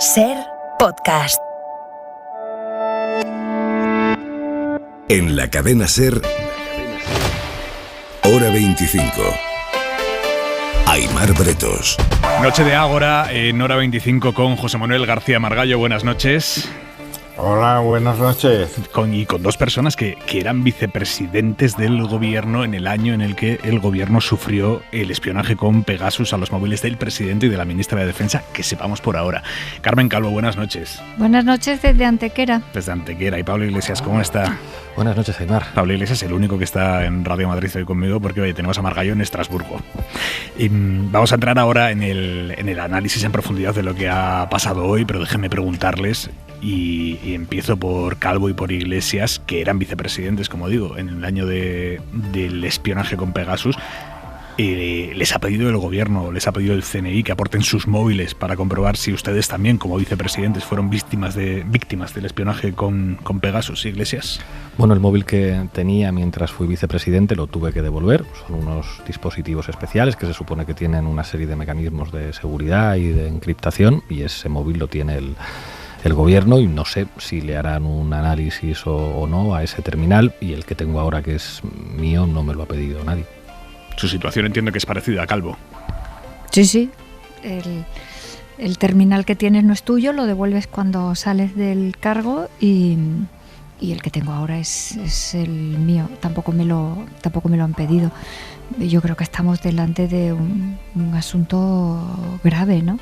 SER Podcast. En la cadena SER, Hora 25. Aimar Bretos. Noche de Ágora en Hora 25 con José Manuel García Margallo. Buenas noches. Hola, buenas noches. Con dos personas que eran vicepresidentes del gobierno en el año en el que el gobierno sufrió el espionaje con Pegasus a los móviles del presidente y de la ministra de Defensa, que sepamos por ahora. Carmen Calvo, buenas noches. Buenas noches desde Antequera. Desde Antequera. ¿Y Pablo Iglesias, cómo está? Buenas noches, Aimar. Pablo Iglesias, el único que está en Radio Madrid hoy conmigo, porque hoy tenemos a Margallo en Estrasburgo. Y vamos a entrar ahora en el análisis en profundidad de lo que ha pasado hoy, pero déjenme preguntarles, y empiezo por Calvo y por Iglesias, que eran vicepresidentes, como digo, en el año del espionaje con Pegasus. Les ha pedido el gobierno, les ha pedido el CNI que aporten sus móviles para comprobar si ustedes también, como vicepresidentes, fueron víctimas del espionaje con Pegasus. Iglesias. Bueno, el móvil que tenía mientras fui vicepresidente lo tuve que devolver. Son unos dispositivos especiales que se supone que tienen una serie de mecanismos de seguridad y de encriptación, y ese móvil lo tiene el gobierno, y no sé si le harán un análisis o no a ese terminal, y el que tengo ahora, que es mío, no me lo ha pedido nadie. Su situación entiendo que es parecida a Calvo. Sí. El terminal que tienes no es tuyo, lo devuelves cuando sales del cargo, y el que tengo ahora es el mío. Tampoco me lo han pedido. Yo creo que estamos delante de un asunto grave, ¿no?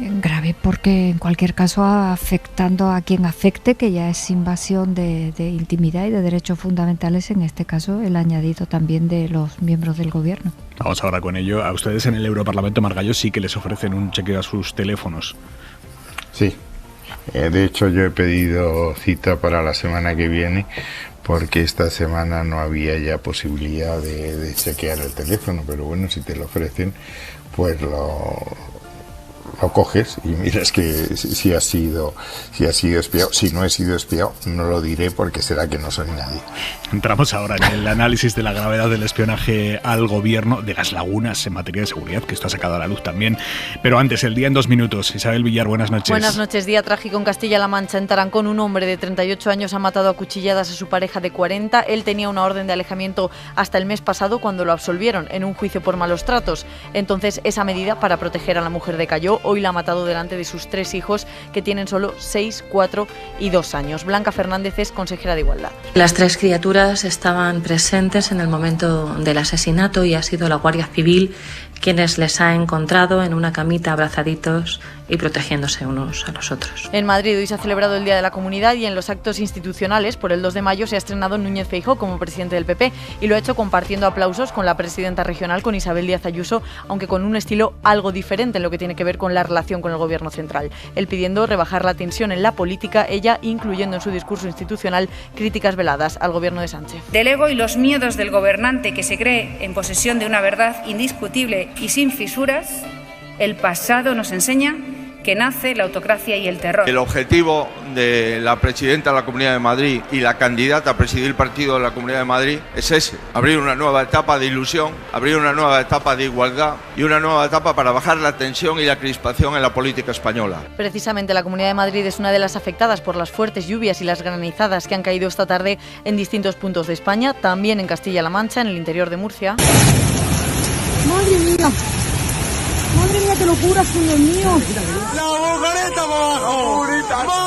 Grave porque en cualquier caso afectando a quien afecte, que ya es invasión de intimidad y de derechos fundamentales, en este caso el añadido también de los miembros del gobierno. Vamos ahora con ello. A ustedes en el Europarlamento, Margallo, sí que les ofrecen un chequeo a sus teléfonos. Sí, de hecho yo he pedido cita para la semana que viene, porque esta semana no había ya posibilidad de chequear el teléfono, pero bueno, si te lo ofrecen, pues lo coges y miras que si ha sido espiado. Si no he sido espiado, no lo diré, porque será que no soy nadie. Entramos ahora en el análisis de la gravedad del espionaje al gobierno, de las lagunas en materia de seguridad, que esto ha sacado a la luz también. Pero antes, el día en 2 minutos. Isabel Villar, buenas noches. Buenas noches. Día trágico en Castilla-La Mancha. En Tarancón, un hombre de 38 años ha matado a cuchilladas a su pareja de 40. Él tenía una orden de alejamiento hasta el mes pasado, cuando lo absolvieron en un juicio por malos tratos. Entonces, esa medida para proteger a la mujer decayó. Hoy la ha matado delante de sus 3 hijos, que tienen solo 6, 4 y 2 años. Blanca Fernández es consejera de Igualdad. Las 3 criaturas estaban presentes en el momento del asesinato, y ha sido la Guardia Civil quienes les ha encontrado en una camita abrazaditos y protegiéndose unos a los otros. En Madrid hoy se ha celebrado el Día de la Comunidad, y en los actos institucionales por el 2 de mayo se ha estrenado Núñez Feijóo como presidente del PP, y lo ha hecho compartiendo aplausos con la presidenta regional, con Isabel Díaz Ayuso, aunque con un estilo algo diferente en lo que tiene que ver con la relación con el gobierno central. Él pidiendo rebajar la tensión en la política, ella incluyendo en su discurso institucional críticas veladas al gobierno de Sánchez. Del ego y los miedos del gobernante, que se cree en posesión de una verdad indiscutible y sin fisuras, el pasado nos enseña que nace la autocracia y el terror. El objetivo de la presidenta de la Comunidad de Madrid y la candidata a presidir el partido de la Comunidad de Madrid es ese: abrir una nueva etapa de ilusión, abrir una nueva etapa de igualdad y una nueva etapa para bajar la tensión y la crispación en la política española. Precisamente la Comunidad de Madrid es una de las afectadas por las fuertes lluvias y las granizadas que han caído esta tarde en distintos puntos de España, también en Castilla-La Mancha, en el interior de Murcia. ¡Madre mía! ¡Madre mía, qué locura, señor mío! ¡La Volgareta abajo!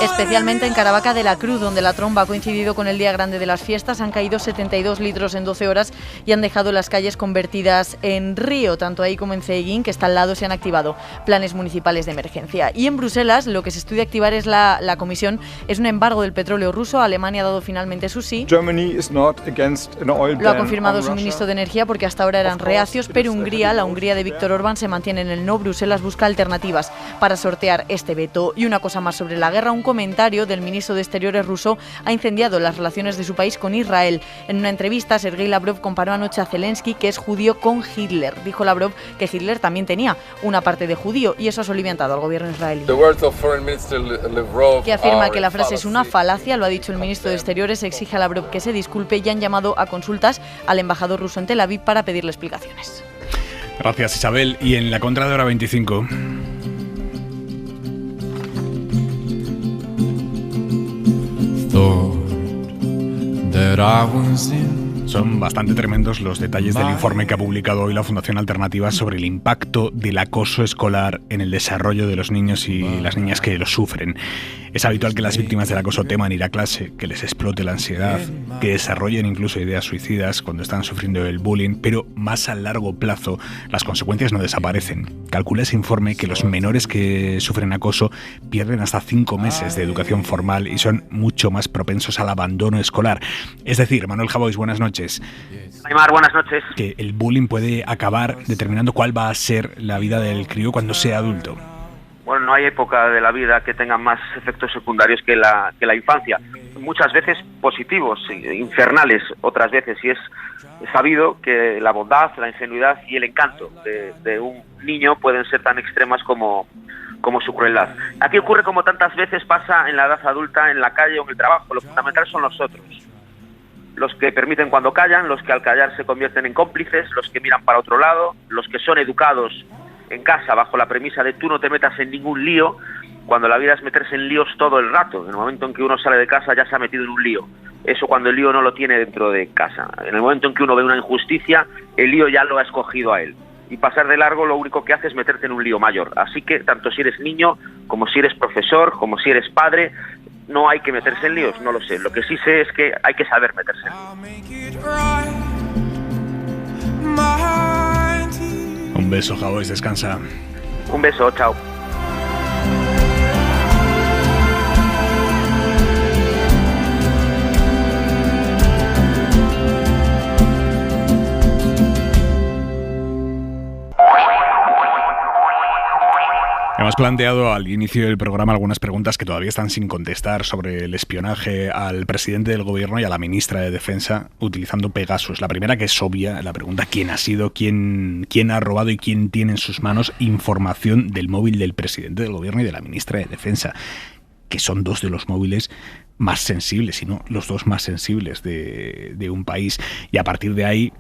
Especialmente en Caravaca de la Cruz, donde la tromba ha coincidido con el día grande de las fiestas, han caído 72 litros en 12 horas y han dejado las calles convertidas en río. Tanto ahí como en Ceguín, que está al lado, se han activado planes municipales de emergencia. Y en Bruselas, lo que se estudia activar es la comisión, es un embargo del petróleo ruso. Alemania ha dado finalmente su sí. Lo ha confirmado su ministro de Energía, porque hasta ahora eran reacios, pero la Hungría de Víctor Orbán, se mantiene en el no. Bruselas busca alternativas para sortear este veto. Y una cosa más sobre la guerra: un comentario del ministro de Exteriores ruso ha incendiado las relaciones de su país con Israel. En una entrevista, Sergei Lavrov comparó anoche a Zelensky, que es judío, con Hitler. Dijo Lavrov que Hitler también tenía una parte de judío, y eso ha soliviantado al gobierno israelí, que afirma que la frase es una falacia. Lo ha dicho el ministro de Exteriores, exige a Lavrov que se disculpe, y han llamado a consultas al embajador ruso en Tel Aviv para pedirle explicaciones. Gracias, Isabel. Y en la contra de Hora 25. Son bastante tremendos los detalles del informe que ha publicado hoy la Fundación Alternativa sobre el impacto del acoso escolar en el desarrollo de los niños y las niñas que lo sufren. Es habitual que las víctimas del acoso teman ir a clase, que les explote la ansiedad, que desarrollen incluso ideas suicidas cuando están sufriendo el bullying, pero más a largo plazo las consecuencias no desaparecen. Calcula ese informe que los menores que sufren acoso pierden hasta 5 meses de educación formal y son mucho más propensos al abandono escolar. Es decir, Manuel Javois, buenas noches. Aymar, buenas noches. Que el bullying puede acabar determinando cuál va a ser la vida del crío cuando sea adulto. Bueno, no hay época de la vida que tenga más efectos secundarios que la infancia. Muchas veces positivos, infernales, otras veces. Y es sabido que la bondad, la ingenuidad y el encanto de un niño pueden ser tan extremas como su crueldad. Aquí ocurre como tantas veces pasa en la edad adulta, en la calle o en el trabajo. Lo fundamental son los otros. Los que permiten cuando callan, los que al callar se convierten en cómplices, los que miran para otro lado, los que son educados en casa bajo la premisa de tú no te metas en ningún lío, cuando la vida es meterse en líos todo el rato. En el momento en que uno sale de casa ya se ha metido en un lío. Eso cuando el lío no lo tiene dentro de casa. En el momento en que uno ve una injusticia, el lío ya lo ha escogido a él. Y pasar de largo lo único que hace es meterte en un lío mayor. Así que tanto si eres niño, como si eres profesor, como si eres padre, no hay que meterse en líos, no lo sé. Lo que sí sé es que hay que saber meterse en líos. Un beso, Javois, descansa. Un beso, chao. Hemos planteado al inicio del programa algunas preguntas que todavía están sin contestar sobre el espionaje al presidente del gobierno y a la ministra de Defensa utilizando Pegasus. La primera, que es obvia, la pregunta: ¿quién ha sido, quién ha robado y quién tiene en sus manos información del móvil del presidente del gobierno y de la ministra de Defensa? Que son dos de los móviles más sensibles, si no los dos más sensibles de un país. Y a partir de ahí,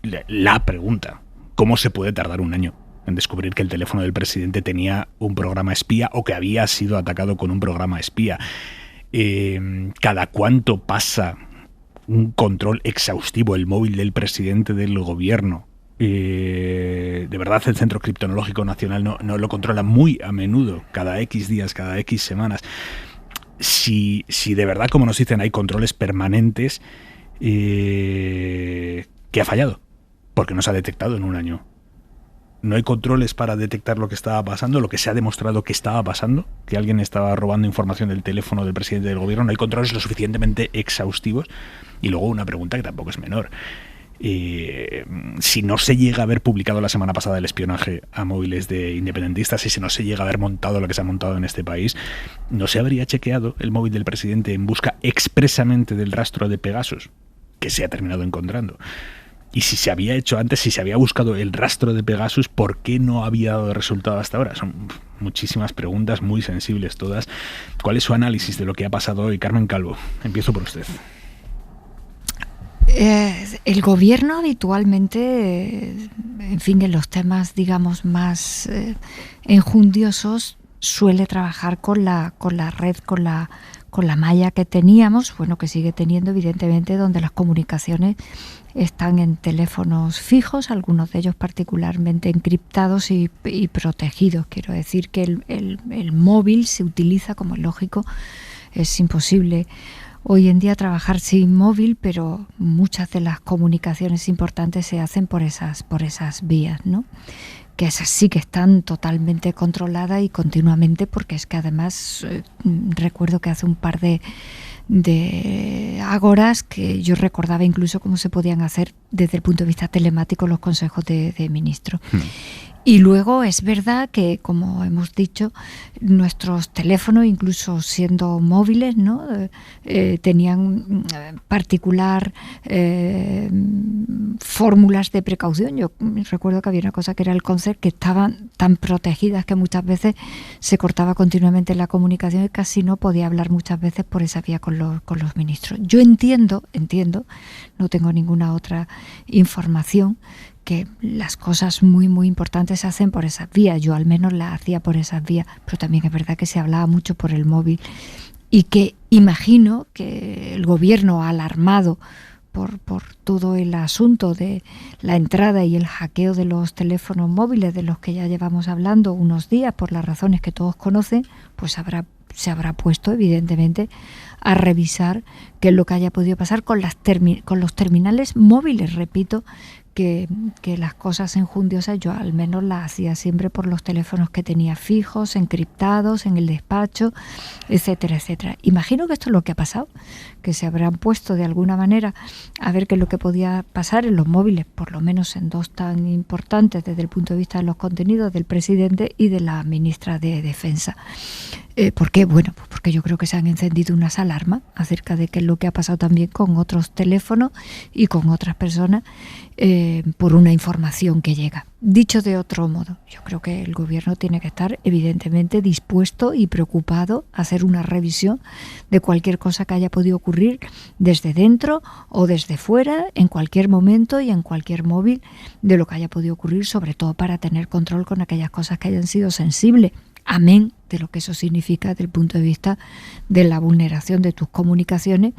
la pregunta: ¿cómo se puede tardar un año en descubrir que el teléfono del presidente tenía un programa espía o que había sido atacado con un programa espía? ¿Cada cuánto pasa un control exhaustivo el móvil del presidente del gobierno? De verdad, el Centro Criptonológico Nacional no lo controla muy a menudo, cada X días, cada X semanas. Si de verdad, como nos dicen, hay controles permanentes, ¿qué ha fallado? Porque no se ha detectado en un año. No hay controles para detectar lo que estaba pasando, lo que se ha demostrado que estaba pasando, que alguien estaba robando información del teléfono del presidente del gobierno. No hay controles lo suficientemente exhaustivos. Y luego una pregunta que tampoco es menor. Si no se llega a haber publicado la semana pasada el espionaje a móviles de independentistas y si no se llega a haber montado lo que se ha montado en este país, ¿no se habría chequeado el móvil del presidente en busca expresamente del rastro de Pegasus, que se ha terminado encontrando? Y si se había hecho antes, si se había buscado el rastro de Pegasus, ¿por qué no había dado resultado hasta ahora? Son muchísimas preguntas, muy sensibles todas. ¿Cuál es su análisis de lo que ha pasado hoy? Carmen Calvo, empiezo por usted. El gobierno habitualmente, en fin, en los temas, digamos, más enjundiosos, suele trabajar con la red, con la malla que teníamos, bueno, que sigue teniendo, evidentemente, donde las comunicaciones están en teléfonos fijos, algunos de ellos particularmente encriptados y protegidos. Quiero decir que el móvil se utiliza, como es lógico, es imposible hoy en día trabajar sin móvil, pero muchas de las comunicaciones importantes se hacen por esas vías, ¿no? Que esas sí que están totalmente controladas y continuamente, porque es que además recuerdo que hace un par de ágoras que yo recordaba incluso cómo se podían hacer desde el punto de vista telemático los consejos de ministros. Y luego es verdad que, como hemos dicho, nuestros teléfonos, incluso siendo móviles, ¿no? Tenían particular fórmulas de precaución. Yo recuerdo que había una cosa que era el concert, que estaban tan protegidas que muchas veces se cortaba continuamente la comunicación y casi no podía hablar muchas veces por esa vía con los ministros. Yo entiendo, no tengo ninguna otra información, que las cosas muy muy importantes se hacen por esas vías. Yo al menos las hacía por esas vías, pero también es verdad que se hablaba mucho por el móvil y que imagino que el gobierno, alarmado por todo el asunto de la entrada y el hackeo de los teléfonos móviles, de los que ya llevamos hablando unos días por las razones que todos conocen, pues se habrá puesto evidentemente a revisar qué es lo que haya podido pasar con los terminales móviles. Repito que las cosas enjundiosas yo al menos las hacía siempre por los teléfonos que tenía fijos, encriptados, en el despacho, etcétera, etcétera. Imagino que esto es lo que ha pasado, que se habrán puesto de alguna manera a ver qué es lo que podía pasar en los móviles, por lo menos en dos tan importantes desde el punto de vista de los contenidos, del presidente y de la ministra de Defensa. ¿Por qué? Bueno, pues porque yo creo que se han encendido unas alarmas acerca de qué es lo que ha pasado también con otros teléfonos y con otras personas por una información que llega. Dicho de otro modo, yo creo que el gobierno tiene que estar evidentemente dispuesto y preocupado a hacer una revisión de cualquier cosa que haya podido ocurrir desde dentro o desde fuera, en cualquier momento y en cualquier móvil, de lo que haya podido ocurrir, sobre todo para tener control con aquellas cosas que hayan sido sensibles. Amén de lo que eso significa desde el punto de vista de la vulneración de tus comunicaciones,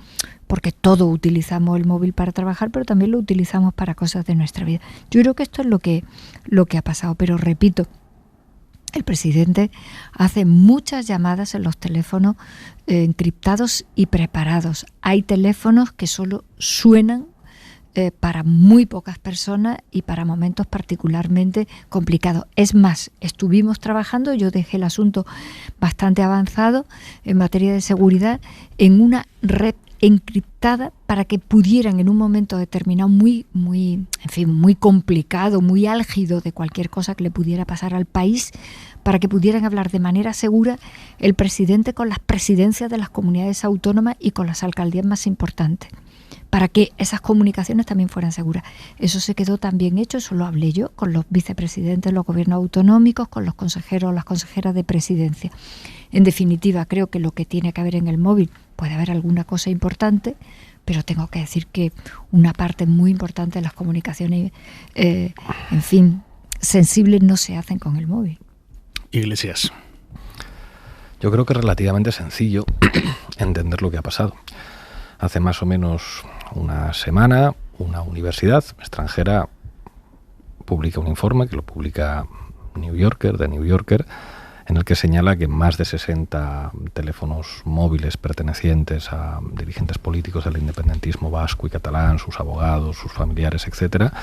porque todos utilizamos el móvil para trabajar, pero también lo utilizamos para cosas de nuestra vida. Yo creo que esto es lo que ha pasado, pero repito, el presidente hace muchas llamadas en los teléfonos encriptados y preparados. Hay teléfonos que solo suenan para muy pocas personas y para momentos particularmente complicados. Es más, estuvimos trabajando, yo dejé el asunto bastante avanzado en materia de seguridad, en una red encriptada para que pudieran en un momento determinado muy complicado, muy álgido de cualquier cosa que le pudiera pasar al país, para que pudieran hablar de manera segura el presidente con las presidencias de las comunidades autónomas y con las alcaldías más importantes, para que esas comunicaciones también fueran seguras. Eso se quedó también hecho, eso lo hablé yo con los vicepresidentes de los gobiernos autonómicos, con los consejeros o las consejeras de presidencia. En definitiva, creo que lo que tiene que haber en el móvil, puede haber alguna cosa importante, pero tengo que decir que una parte muy importante de las comunicaciones, sensibles no se hacen con el móvil. Iglesias. Yo creo que es relativamente sencillo entender lo que ha pasado. Hace más o menos una semana, una universidad extranjera publica un informe que lo publica The New Yorker, en el que señala que más de 60 teléfonos móviles pertenecientes a dirigentes políticos del independentismo vasco y catalán, sus abogados, sus familiares, etcétera,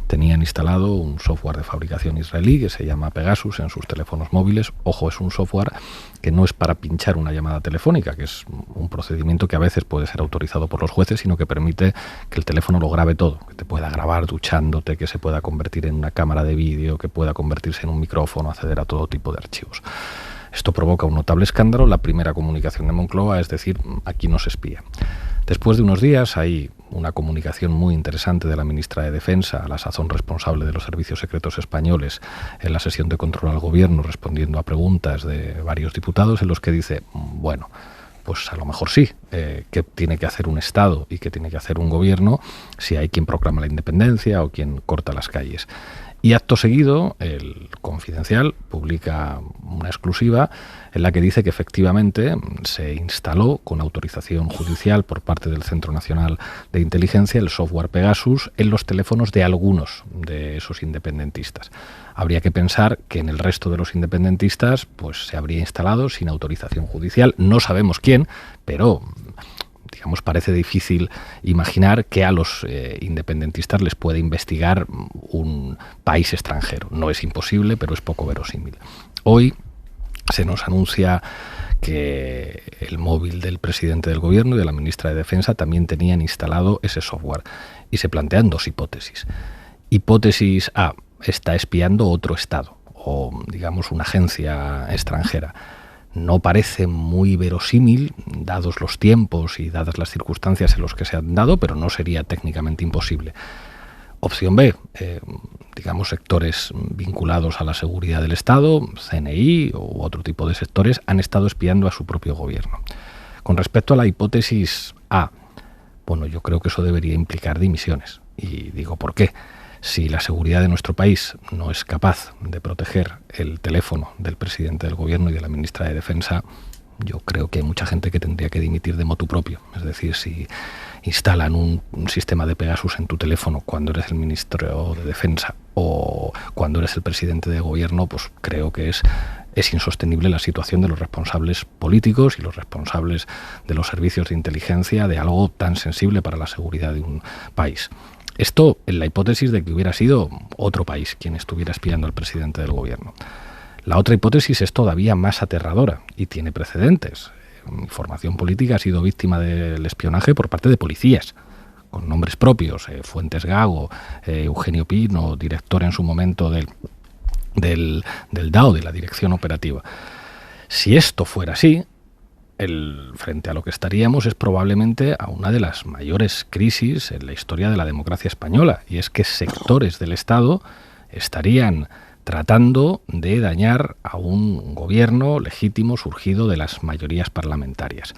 tenían instalado un software de fabricación israelí que se llama Pegasus en sus teléfonos móviles. Ojo, es un software que no es para pinchar una llamada telefónica, que es un procedimiento que a veces puede ser autorizado por los jueces, sino que permite que el teléfono lo grabe todo, que te pueda grabar duchándote, que se pueda convertir en una cámara de vídeo, que pueda convertirse en un micrófono, acceder a todo tipo de archivos. Esto provoca un notable escándalo. La primera comunicación de Moncloa es decir, aquí no se espía. Después de unos días hay una comunicación muy interesante de la ministra de Defensa, a la sazón responsable de los servicios secretos españoles, en la sesión de control al gobierno, respondiendo a preguntas de varios diputados, en los que dice, bueno, pues a lo mejor sí, qué tiene que hacer un Estado y qué tiene que hacer un gobierno si hay quien proclama la independencia o quien corta las calles. Y acto seguido, el Confidencial publica una exclusiva en la que dice que efectivamente se instaló con autorización judicial por parte del Centro Nacional de Inteligencia el software Pegasus en los teléfonos de algunos de esos independentistas. Habría que pensar que en el resto de los independentistas pues se habría instalado sin autorización judicial. No sabemos quién, pero digamos, parece difícil imaginar que a los independentistas les puede investigar un país extranjero. No es imposible, pero es poco verosímil. Hoy se nos anuncia que el móvil del presidente del gobierno y de la ministra de Defensa también tenían instalado ese software. Y se plantean dos hipótesis. Hipótesis A, está espiando otro Estado o, digamos, una agencia extranjera. No parece muy verosímil, dados los tiempos y dadas las circunstancias en los que se han dado, pero no sería técnicamente imposible. Opción B, digamos, sectores vinculados a la seguridad del Estado, CNI u otro tipo de sectores, han estado espiando a su propio gobierno. Con respecto a la hipótesis A, bueno, yo creo que eso debería implicar dimisiones. Y digo, ¿por qué? Si la seguridad de nuestro país no es capaz de proteger el teléfono del presidente del gobierno y de la ministra de Defensa, Yo creo que hay mucha gente que tendría que dimitir de motu propio. Es decir, si instalan un sistema de Pegasus en tu teléfono cuando eres el ministro de Defensa o cuando eres el presidente de gobierno, pues creo que es insostenible la situación de los responsables políticos y los responsables de los servicios de inteligencia de algo tan sensible para la seguridad de un país. Esto en la hipótesis de que hubiera sido otro país quien estuviera espiando al presidente del gobierno. La otra hipótesis es todavía más aterradora y tiene precedentes. Mi formación política ha sido víctima del espionaje por parte de policías, con nombres propios, Fuentes Gago, Eugenio Pino, director en su momento del DAO, de la Dirección Operativa. Si esto fuera así, frente a lo que estaríamos es probablemente a una de las mayores crisis en la historia de la democracia española, y es que sectores del Estado estarían tratando de dañar a un gobierno legítimo surgido de las mayorías parlamentarias,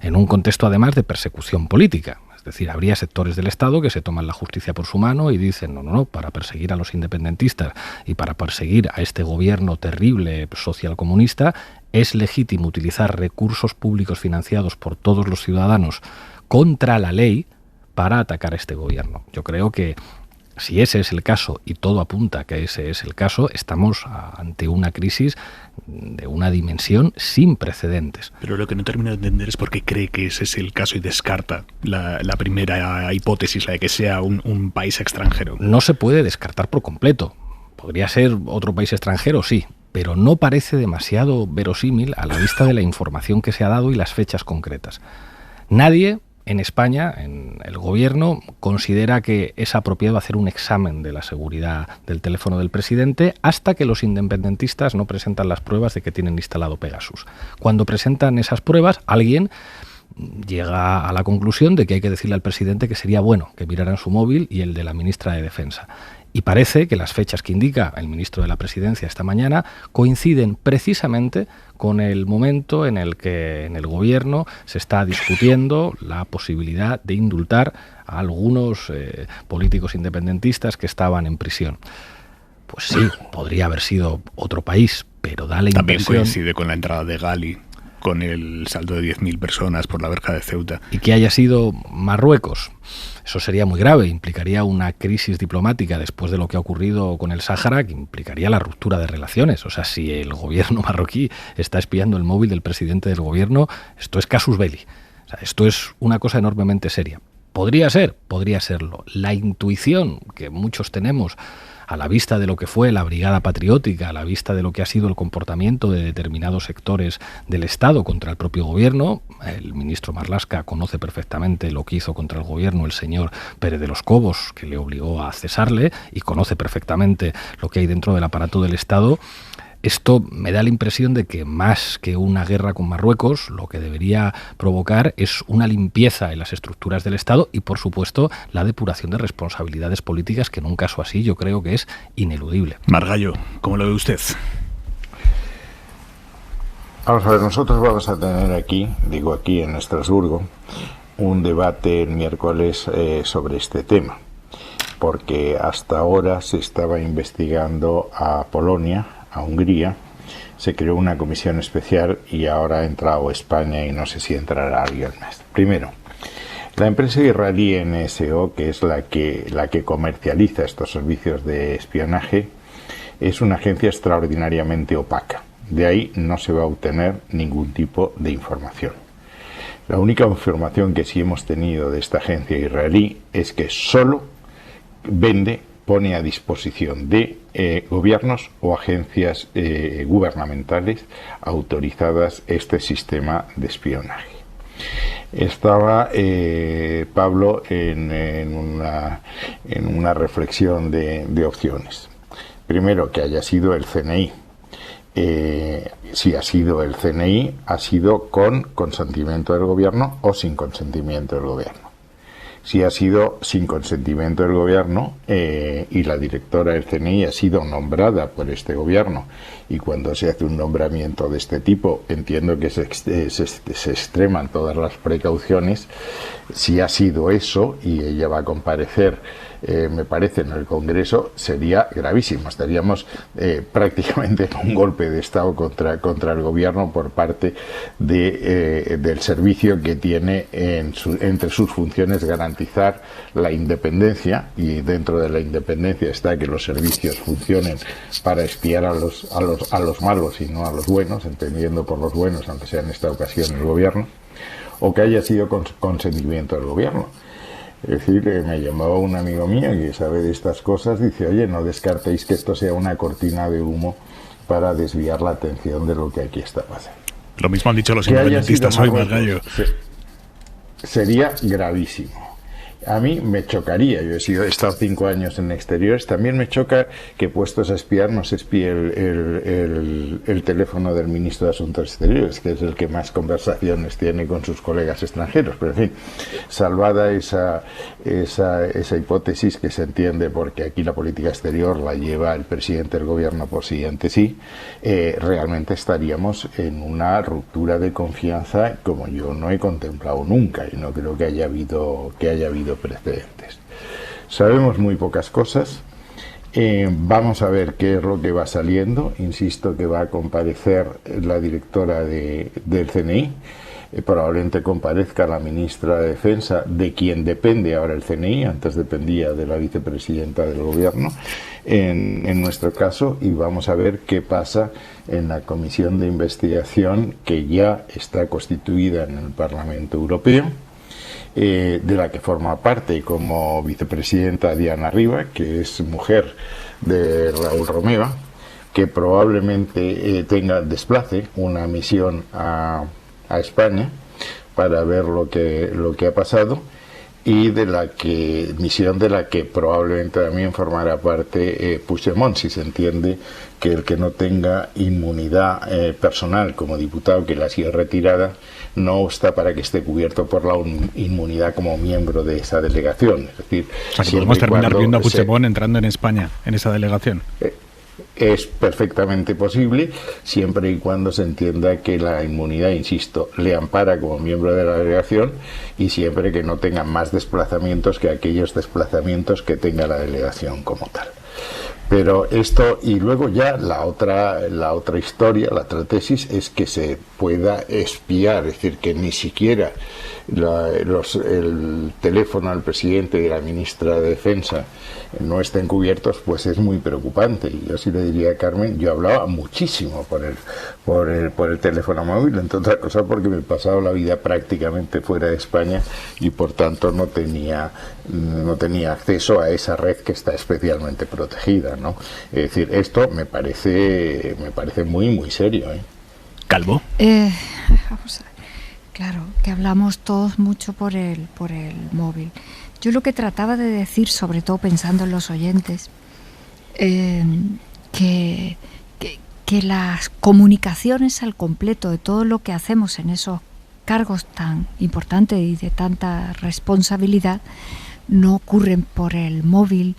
en un contexto además de persecución política. Es decir, habría sectores del Estado que se toman la justicia por su mano y dicen, no, para perseguir a los independentistas y para perseguir a este gobierno terrible socialcomunista, es legítimo utilizar recursos públicos financiados por todos los ciudadanos contra la ley para atacar a este gobierno. Yo creo que si ese es el caso, y todo apunta a que ese es el caso, estamos ante una crisis de una dimensión sin precedentes. Pero lo que no termino de entender es por qué cree que ese es el caso y descarta la primera hipótesis, la de que sea un país extranjero. No se puede descartar por completo. Podría ser otro país extranjero, sí, pero no parece demasiado verosímil a la vista de la información que se ha dado y las fechas concretas. Nadie en España, en el gobierno, considera que es apropiado hacer un examen de la seguridad del teléfono del presidente hasta que los independentistas no presentan las pruebas de que tienen instalado Pegasus. Cuando presentan esas pruebas, alguien llega a la conclusión de que hay que decirle al presidente que sería bueno que miraran su móvil y el de la ministra de Defensa. Y parece que las fechas que indica el ministro de la Presidencia esta mañana coinciden precisamente con el momento en el que en el gobierno se está discutiendo la posibilidad de indultar a algunos políticos independentistas que estaban en prisión. Pues sí, podría haber sido otro país, pero da la impresión... También coincide con la entrada de Gali, con el saldo de 10.000 personas por la verja de Ceuta. Y que haya sido Marruecos. Eso sería muy grave, implicaría una crisis diplomática después de lo que ha ocurrido con el Sáhara, que implicaría la ruptura de relaciones. O sea, si el gobierno marroquí está espiando el móvil del presidente del gobierno, esto es casus belli. O sea, esto es una cosa enormemente seria. Podría serlo. La intuición que muchos tenemos a la vista de lo que fue la Brigada Patriótica, a la vista de lo que ha sido el comportamiento de determinados sectores del Estado contra el propio gobierno. El ministro Marlaska conoce perfectamente lo que hizo contra el gobierno el señor Pérez de los Cobos, que le obligó a cesarle, y conoce perfectamente lo que hay dentro del aparato del Estado. Esto me da la impresión de que más que una guerra con Marruecos, lo que debería provocar es una limpieza en las estructuras del Estado y, por supuesto, la depuración de responsabilidades políticas, que en un caso así yo creo que es ineludible. Margallo, ¿cómo lo ve usted? Vamos a ver, nosotros vamos a tener aquí en Estrasburgo, un debate el miércoles sobre este tema, porque hasta ahora se estaba investigando a Polonia, a Hungría, se creó una comisión especial y ahora ha entrado España y no sé si entrará alguien más. Primero, la empresa israelí NSO, que es la que comercializa estos servicios de espionaje, es una agencia extraordinariamente opaca. De ahí no se va a obtener ningún tipo de información. La única información que sí hemos tenido de esta agencia israelí es que solo pone a disposición de gobiernos o agencias gubernamentales autorizadas este sistema de espionaje. Estaba Pablo en una reflexión de opciones. Primero, que haya sido el CNI. Si ha sido el CNI, ha sido con consentimiento del gobierno o sin consentimiento del gobierno. Si ha sido sin consentimiento del gobierno y la directora del CNI ha sido nombrada por este gobierno, y cuando se hace un nombramiento de este tipo entiendo que se extreman todas las precauciones. Si ha sido eso y ella va a comparecer me parece, en el Congreso, sería gravísimo. Estaríamos prácticamente en un golpe de Estado contra el Gobierno por parte del servicio que tiene entre sus funciones garantizar la independencia, y dentro de la independencia está que los servicios funcionen para espiar a los malos y no a los buenos, entendiendo por los buenos, aunque sea en esta ocasión el Gobierno, o que haya sido consentimiento del Gobierno. Es decir, me llamaba un amigo mío que sabe de estas cosas, dice, oye, no descartéis que esto sea una cortina de humo para desviar la atención de lo que aquí está pasando. Lo mismo han dicho los independentistas hoy, Margallo. Sería gravísimo. A mí me chocaría, yo he estado 5 años en exteriores, también me choca que puestos a espiar no se espíe el teléfono del ministro de Asuntos Exteriores, que es el que más conversaciones tiene con sus colegas extranjeros, pero en fin, salvada esa hipótesis, que se entiende porque aquí la política exterior la lleva el presidente del gobierno por sí ante sí, realmente estaríamos en una ruptura de confianza como yo no he contemplado nunca, y no creo que haya habido precedentes. Sabemos muy pocas cosas. Vamos a ver qué es lo que va saliendo. Insisto que va a comparecer la directora del CNI. Probablemente comparezca la ministra de Defensa, de quien depende ahora el CNI, antes dependía de la vicepresidenta del Gobierno, en nuestro caso, y vamos a ver qué pasa en la comisión de investigación que ya está constituida en el Parlamento Europeo, de la que forma parte como vicepresidenta Diana Riba, que es mujer de Raúl Romeva, que probablemente desplace una misión a España para ver lo que ha pasado, y misión de la que probablemente también formará parte Puigdemont, si se entiende que el que no tenga inmunidad personal como diputado, que la sigue retirada, no obsta para que esté cubierto por la inmunidad como miembro de esa delegación. Es decir, o sea, que podemos terminar viendo a Puigdemont entrando en España, en esa delegación. Es perfectamente posible, siempre y cuando se entienda que la inmunidad, insisto, le ampara como miembro de la delegación, y siempre que no tenga más desplazamientos que aquellos desplazamientos que tenga la delegación como tal. Pero esto, y luego ya la otra historia, la otra tesis, es que se pueda espiar, es decir, que ni siquiera el teléfono al presidente y la ministra de Defensa no estén cubiertos, pues es muy preocupante. Y yo sí le diría a Carmen, yo hablaba muchísimo por el teléfono móvil, entre otras cosas porque me he pasado la vida prácticamente fuera de España y por tanto no tenía acceso a esa red que está especialmente protegida, ¿no? Es decir, esto me parece muy, muy serio, ¿eh? Calvo. Vamos a ver. Claro, que hablamos todos mucho por el móvil. Yo lo que trataba de decir, sobre todo pensando en los oyentes, que las comunicaciones al completo de todo lo que hacemos en esos cargos tan importantes y de tanta responsabilidad no ocurren por el móvil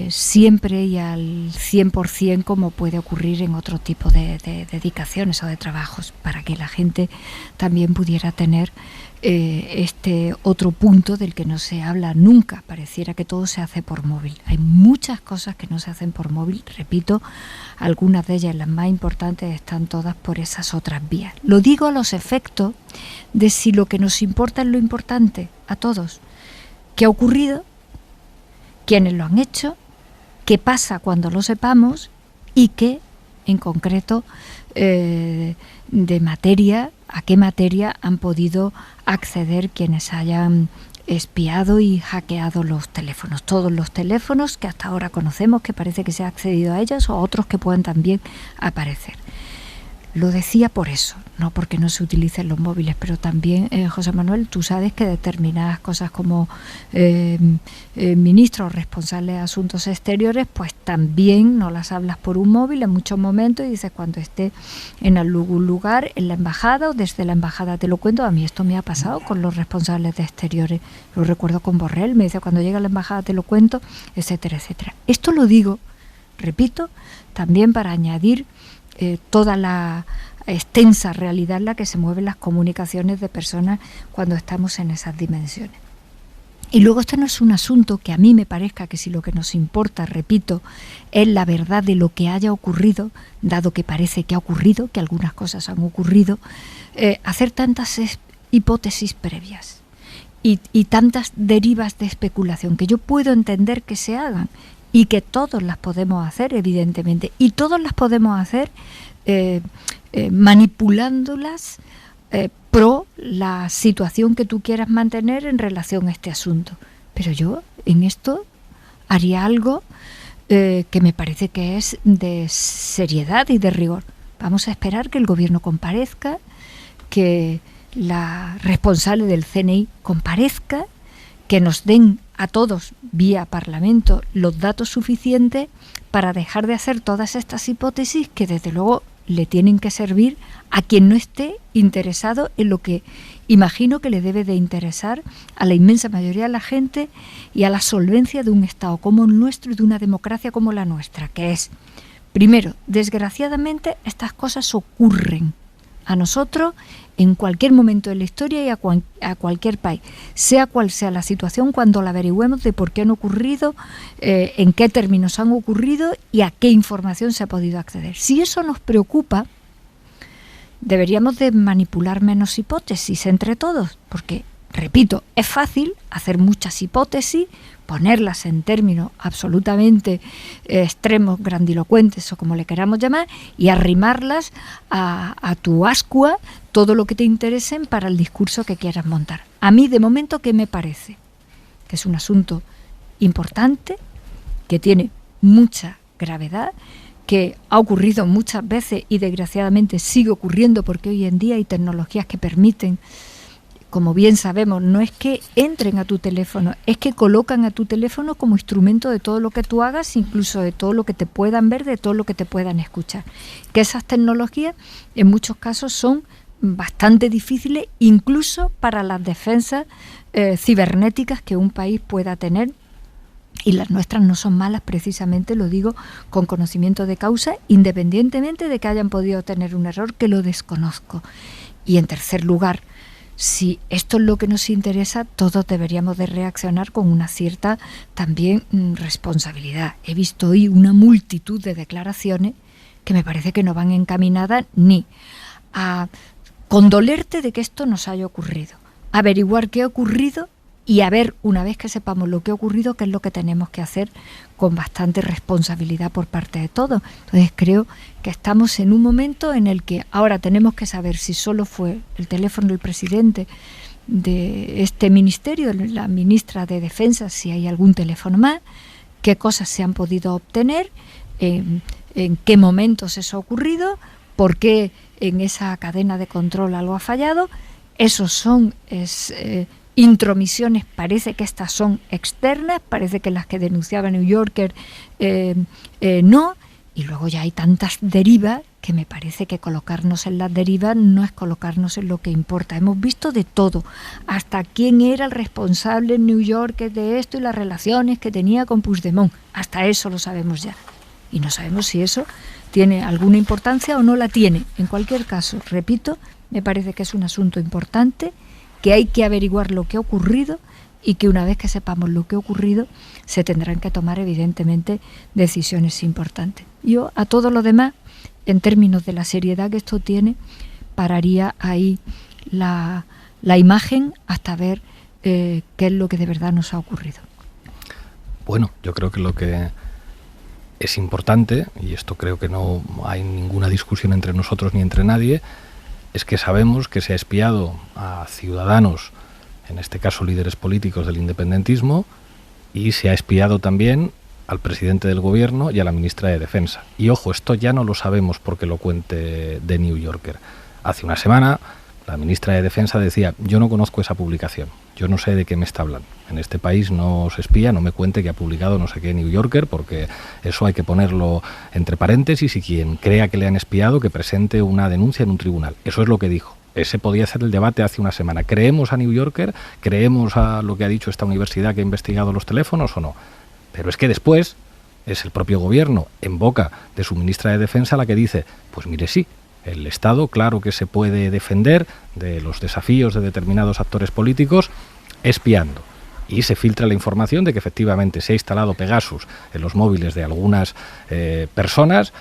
siempre y al 100% como puede ocurrir en otro tipo de dedicaciones o de trabajos, para que la gente también pudiera tener este otro punto del que no se habla nunca. Pareciera que todo se hace por móvil. Hay muchas cosas que no se hacen por móvil, repito, algunas de ellas, las más importantes, están todas por esas otras vías. Lo digo a los efectos de si lo que nos importa es lo importante a todos, qué ha ocurrido, quiénes lo han hecho, qué pasa cuando lo sepamos, y qué, en concreto, de materia, a qué materia han podido acceder quienes hayan espiado y hackeado los teléfonos. Todos los teléfonos que hasta ahora conocemos, que parece que se ha accedido a ellos, o otros que puedan también aparecer. Lo decía por eso, no porque no se utilicen los móviles, pero también, José Manuel, tú sabes que determinadas cosas como ministro o responsable de Asuntos Exteriores, pues también no las hablas por un móvil en muchos momentos, y dices, cuando esté en algún lugar, en la embajada o desde la embajada, te lo cuento. A mí esto me ha pasado con los responsables de Exteriores, lo recuerdo con Borrell, me dice, cuando llega a la embajada te lo cuento, etcétera, etcétera. Esto lo digo, repito, también para añadir toda la extensa realidad en la que se mueven las comunicaciones de personas cuando estamos en esas dimensiones. Y luego este no es un asunto que a mí me parezca que si lo que nos importa, repito, es la verdad de lo que haya ocurrido, dado que parece que ha ocurrido, que algunas cosas han ocurrido, hacer tantas hipótesis previas y tantas derivas de especulación que yo puedo entender que se hagan y que todos las podemos hacer, evidentemente, y todos las podemos hacer manipulándolas pro la situación que tú quieras mantener en relación a este asunto. Pero yo en esto haría algo que me parece que es de seriedad y de rigor. Vamos a esperar que el gobierno comparezca, que la responsable del CNI comparezca, que nos den a todos vía Parlamento los datos suficientes para dejar de hacer todas estas hipótesis que desde luego le tienen que servir a quien no esté interesado en lo que imagino que le debe de interesar a la inmensa mayoría de la gente y a la solvencia de un Estado como el nuestro y de una democracia como la nuestra, que es, primero, desgraciadamente estas cosas ocurren a nosotros en cualquier momento de la historia y a cualquier país, sea cual sea la situación, cuando la averigüemos de por qué han ocurrido, en qué términos han ocurrido y a qué información se ha podido acceder. Si eso nos preocupa, deberíamos de manipular menos hipótesis entre todos, porque, repito, es fácil hacer muchas hipótesis, ponerlas en términos absolutamente extremos, grandilocuentes o como le queramos llamar, y arrimarlas a tu ascua todo lo que te interesen para el discurso que quieras montar. A mí, de momento, ¿qué me parece? Que es un asunto importante, que tiene mucha gravedad, que ha ocurrido muchas veces y desgraciadamente sigue ocurriendo porque hoy en día hay tecnologías que permiten, como bien sabemos, no es que entren a tu teléfono, es que colocan a tu teléfono como instrumento de todo lo que tú hagas, incluso de todo lo que te puedan ver, de todo lo que te puedan escuchar. Que esas tecnologías en muchos casos son bastante difíciles, incluso para las defensas cibernéticas que un país pueda tener, y las nuestras no son malas, precisamente lo digo con conocimiento de causa, independientemente de que hayan podido tener un error que lo desconozco. Y en tercer lugar, si esto es lo que nos interesa, todos deberíamos de reaccionar con una cierta también responsabilidad. He visto hoy una multitud de declaraciones que me parece que no van encaminadas ni a condolerte de que esto nos haya ocurrido, averiguar qué ha ocurrido y a ver, una vez que sepamos lo que ha ocurrido, qué es lo que tenemos que hacer con bastante responsabilidad por parte de todos. Entonces creo que estamos en un momento en el que ahora tenemos que saber si solo fue el teléfono del presidente de este ministerio, la ministra de Defensa, si hay algún teléfono más, qué cosas se han podido obtener, en qué momentos eso ha ocurrido, por qué en esa cadena de control algo ha fallado. Esos son intromisiones, parece que estas son externas, parece que las que denunciaba New Yorker no, y luego ya hay tantas derivas que me parece que colocarnos en las derivas no es colocarnos en lo que importa. Hemos visto de todo, hasta quién era el responsable en New York de esto y las relaciones que tenía con Puigdemont, hasta eso lo sabemos ya, y no sabemos si eso tiene alguna importancia o no la tiene. En cualquier caso, repito, me parece que es un asunto importante, que hay que averiguar lo que ha ocurrido y que una vez que sepamos lo que ha ocurrido se tendrán que tomar evidentemente decisiones importantes. Yo a todo lo demás, en términos de la seriedad que esto tiene, pararía ahí la imagen hasta ver qué es lo que de verdad nos ha ocurrido. Bueno, yo creo que lo que es importante, y esto creo que no hay ninguna discusión entre nosotros ni entre nadie, es que sabemos que se ha espiado a ciudadanos, en este caso líderes políticos del independentismo, y se ha espiado también al presidente del gobierno y a la ministra de Defensa. Y ojo, esto ya no lo sabemos porque lo cuente The New Yorker. Hace una semana la ministra de Defensa decía: yo no conozco esa publicación, yo no sé de qué me está hablando. En este país no se espía, no me cuente que ha publicado no sé qué New Yorker, porque eso hay que ponerlo entre paréntesis, y quien crea que le han espiado que presente una denuncia en un tribunal. Eso es lo que dijo. Ese podía ser el debate hace una semana. ¿Creemos a New Yorker? ¿Creemos a lo que ha dicho esta universidad que ha investigado los teléfonos o no? Pero es que después es el propio gobierno, en boca de su ministra de Defensa, la que dice: pues mire, sí, el Estado claro que se puede defender de los desafíos de determinados actores políticos espiando. y se filtra la información de que efectivamente se ha instalado Pegasus en los móviles de algunas personas,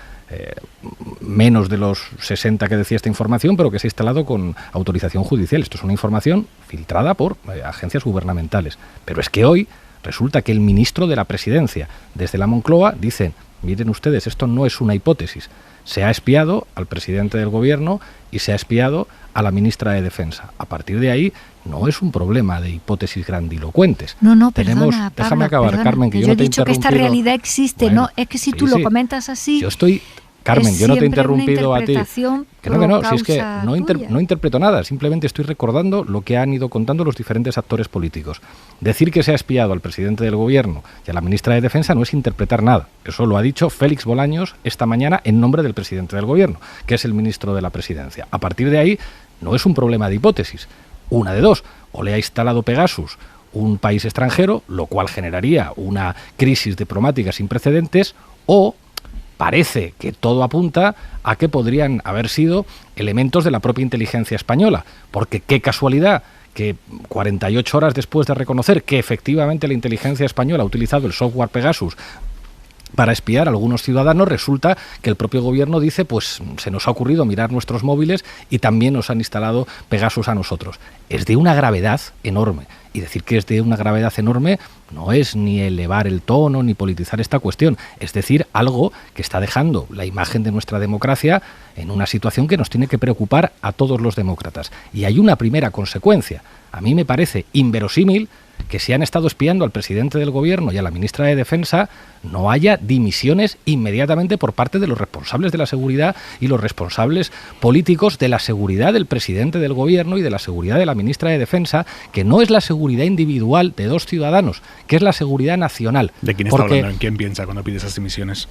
menos de los 60 que decía esta información, pero que se ha instalado con autorización judicial. Esto es una información filtrada por agencias gubernamentales. Pero es que hoy resulta que el ministro de la Presidencia, desde la Moncloa, dicen: miren ustedes, esto no es una hipótesis. Se ha espiado al presidente del gobierno y se ha espiado a la ministra de Defensa. A partir de ahí, no es un problema de hipótesis grandilocuentes. No, perdona, Pablo, déjame acabar, perdona, Carmen, que yo he no te he dicho que esta realidad existe. Bueno, no, es que si tú lo comentas así... Yo estoy... Carmen, yo no te he interrumpido a ti. Que no, si es que no interpreto nada, simplemente estoy recordando lo que han ido contando los diferentes actores políticos. Decir que se ha espiado al presidente del gobierno y a la ministra de Defensa no es interpretar nada. Eso lo ha dicho Félix Bolaños esta mañana en nombre del presidente del gobierno, que es el ministro de la Presidencia. A partir de ahí, no es un problema de hipótesis. Una de dos: o le ha instalado Pegasus un país extranjero, lo cual generaría una crisis diplomática sin precedentes, o parece que todo apunta a que podrían haber sido elementos de la propia inteligencia española, porque qué casualidad que 48 horas después de reconocer que efectivamente la inteligencia española ha utilizado el software Pegasus para espiar a algunos ciudadanos, resulta que el propio gobierno dice: pues se nos ha ocurrido mirar nuestros móviles y también nos han instalado Pegasus a nosotros. Es de una gravedad enorme. Y decir que es de una gravedad enorme no es ni elevar el tono ni politizar esta cuestión. Es decir, algo que está dejando la imagen de nuestra democracia en una situación que nos tiene que preocupar a todos los demócratas. Y hay una primera consecuencia. A mí me parece inverosímil que si han estado espiando al presidente del gobierno y a la ministra de Defensa, no haya dimisiones inmediatamente por parte de los responsables de la seguridad y los responsables políticos de la seguridad del presidente del gobierno y de la seguridad de la ministra de Defensa, que no es la seguridad individual de dos ciudadanos, que es la seguridad nacional. ¿De quién está hablando? ¿En quién piensa cuando pide esas dimisiones?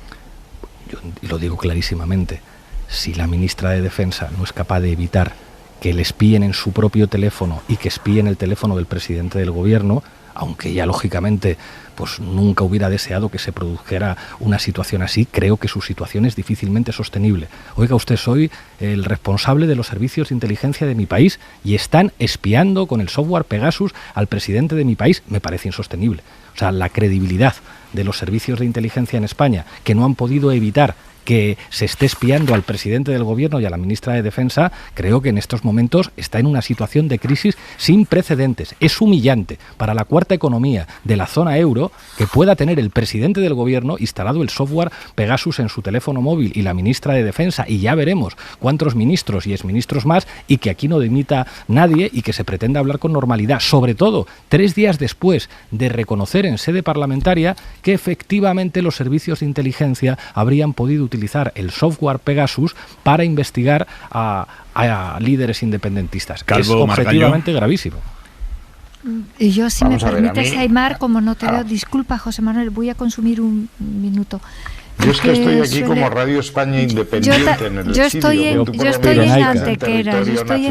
Yo lo digo clarísimamente. Si la ministra de Defensa no es capaz de evitar que le espíen en su propio teléfono y que espíen el teléfono del presidente del gobierno, aunque ella lógicamente pues nunca hubiera deseado que se produjera una situación así, creo que su situación es difícilmente sostenible. Oiga usted, soy el responsable de los servicios de inteligencia de mi país y están espiando con el software Pegasus al presidente de mi país. Me parece insostenible. O sea, la credibilidad de los servicios de inteligencia en España, que no han podido evitar que se esté espiando al presidente del gobierno y a la ministra de Defensa, creo que en estos momentos está en una situación de crisis sin precedentes. Es humillante para la cuarta economía de la zona euro que pueda tener el presidente del gobierno instalado el software Pegasus en su teléfono móvil y la ministra de Defensa, y ya veremos cuántos ministros y exministros más, y que aquí no dimita nadie y que se pretenda hablar con normalidad, sobre todo 3 días después de reconocer en sede parlamentaria que efectivamente los servicios de inteligencia habrían podido utilizar el software Pegasus para investigar a líderes independentistas. Es objetivamente gravísimo. Y yo, si me permites, Aymar, como no te veo, disculpa, José Manuel, voy a consumir un minuto. Yo es que estoy aquí como Radio España Independiente en el Yo estoy en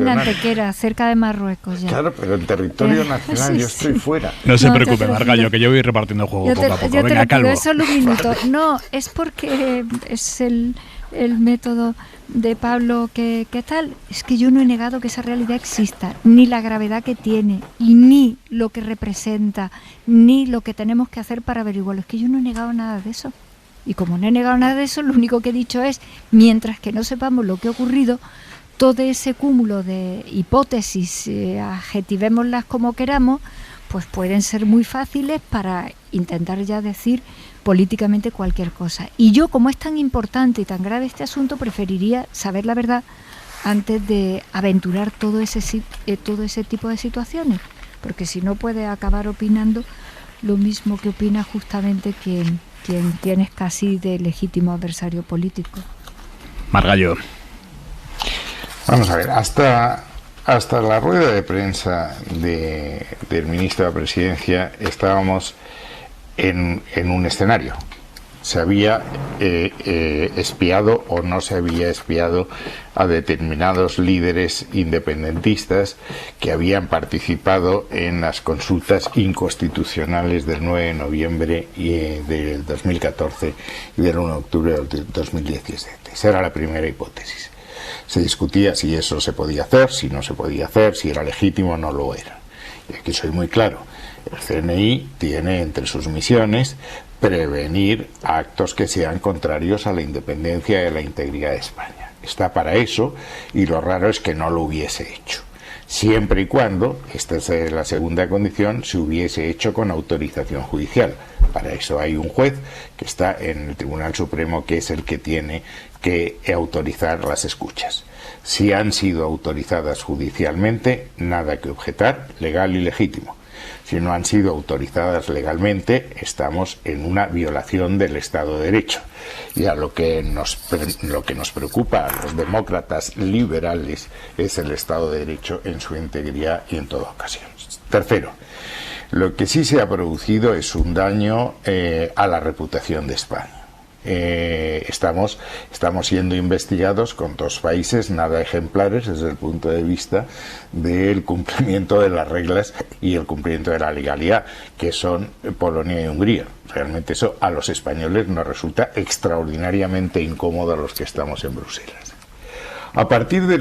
Antequera, cerca de Marruecos ya. Claro, pero en territorio nacional yo estoy fuera. No se preocupe, Margallo, que yo voy repartiendo juego poco a poco. Venga, Calvo. Es solo un minuto. No, es porque es el método de Pablo que tal. Es que yo no he negado que esa realidad exista, ni la gravedad que tiene, ni lo que representa, ni lo que tenemos que hacer para averiguarlo. Es que yo no he negado nada de eso. Y como no he negado nada de eso, lo único que he dicho es, mientras que no sepamos lo que ha ocurrido, todo ese cúmulo de hipótesis, adjetivémoslas como queramos, pues pueden ser muy fáciles para intentar ya decir políticamente cualquier cosa. Y yo, como es tan importante y tan grave este asunto, preferiría saber la verdad antes de aventurar todo ese tipo de situaciones, porque si no puede acabar opinando lo mismo que opina justamente quien tienes casi de legítimo adversario político. Margallo. Vamos a ver, hasta la rueda de prensa del ministro de la Presidencia estábamos en un escenario. Se había espiado o no se había espiado a determinados líderes independentistas que habían participado en las consultas inconstitucionales del 9 de noviembre del 2014 y del 1 de octubre del 2017. Esa era la primera hipótesis. Se discutía si eso se podía hacer, si no se podía hacer, si era legítimo o no lo era. Y aquí soy muy claro. El CNI tiene entre sus misiones prevenir actos que sean contrarios a la independencia y a la integridad de España. Está para eso, y lo raro es que no lo hubiese hecho. Siempre y cuando, esta es la segunda condición, se hubiese hecho con autorización judicial. Para eso hay un juez que está en el Tribunal Supremo, que es el que tiene que autorizar las escuchas. Si han sido autorizadas judicialmente, nada que objetar, legal y legítimo. Si no han sido autorizadas legalmente, estamos en una violación del Estado de Derecho. Y a lo que nos preocupa a los demócratas liberales es el Estado de Derecho en su integridad y en toda ocasión. Tercero, lo que sí se ha producido es un daño a la reputación de España. Estamos siendo investigados con 2 países nada ejemplares desde el punto de vista del cumplimiento de las reglas y el cumplimiento de la legalidad, que son Polonia y Hungría. Realmente eso a los españoles nos resulta extraordinariamente incómodo a los que estamos en Bruselas. A partir de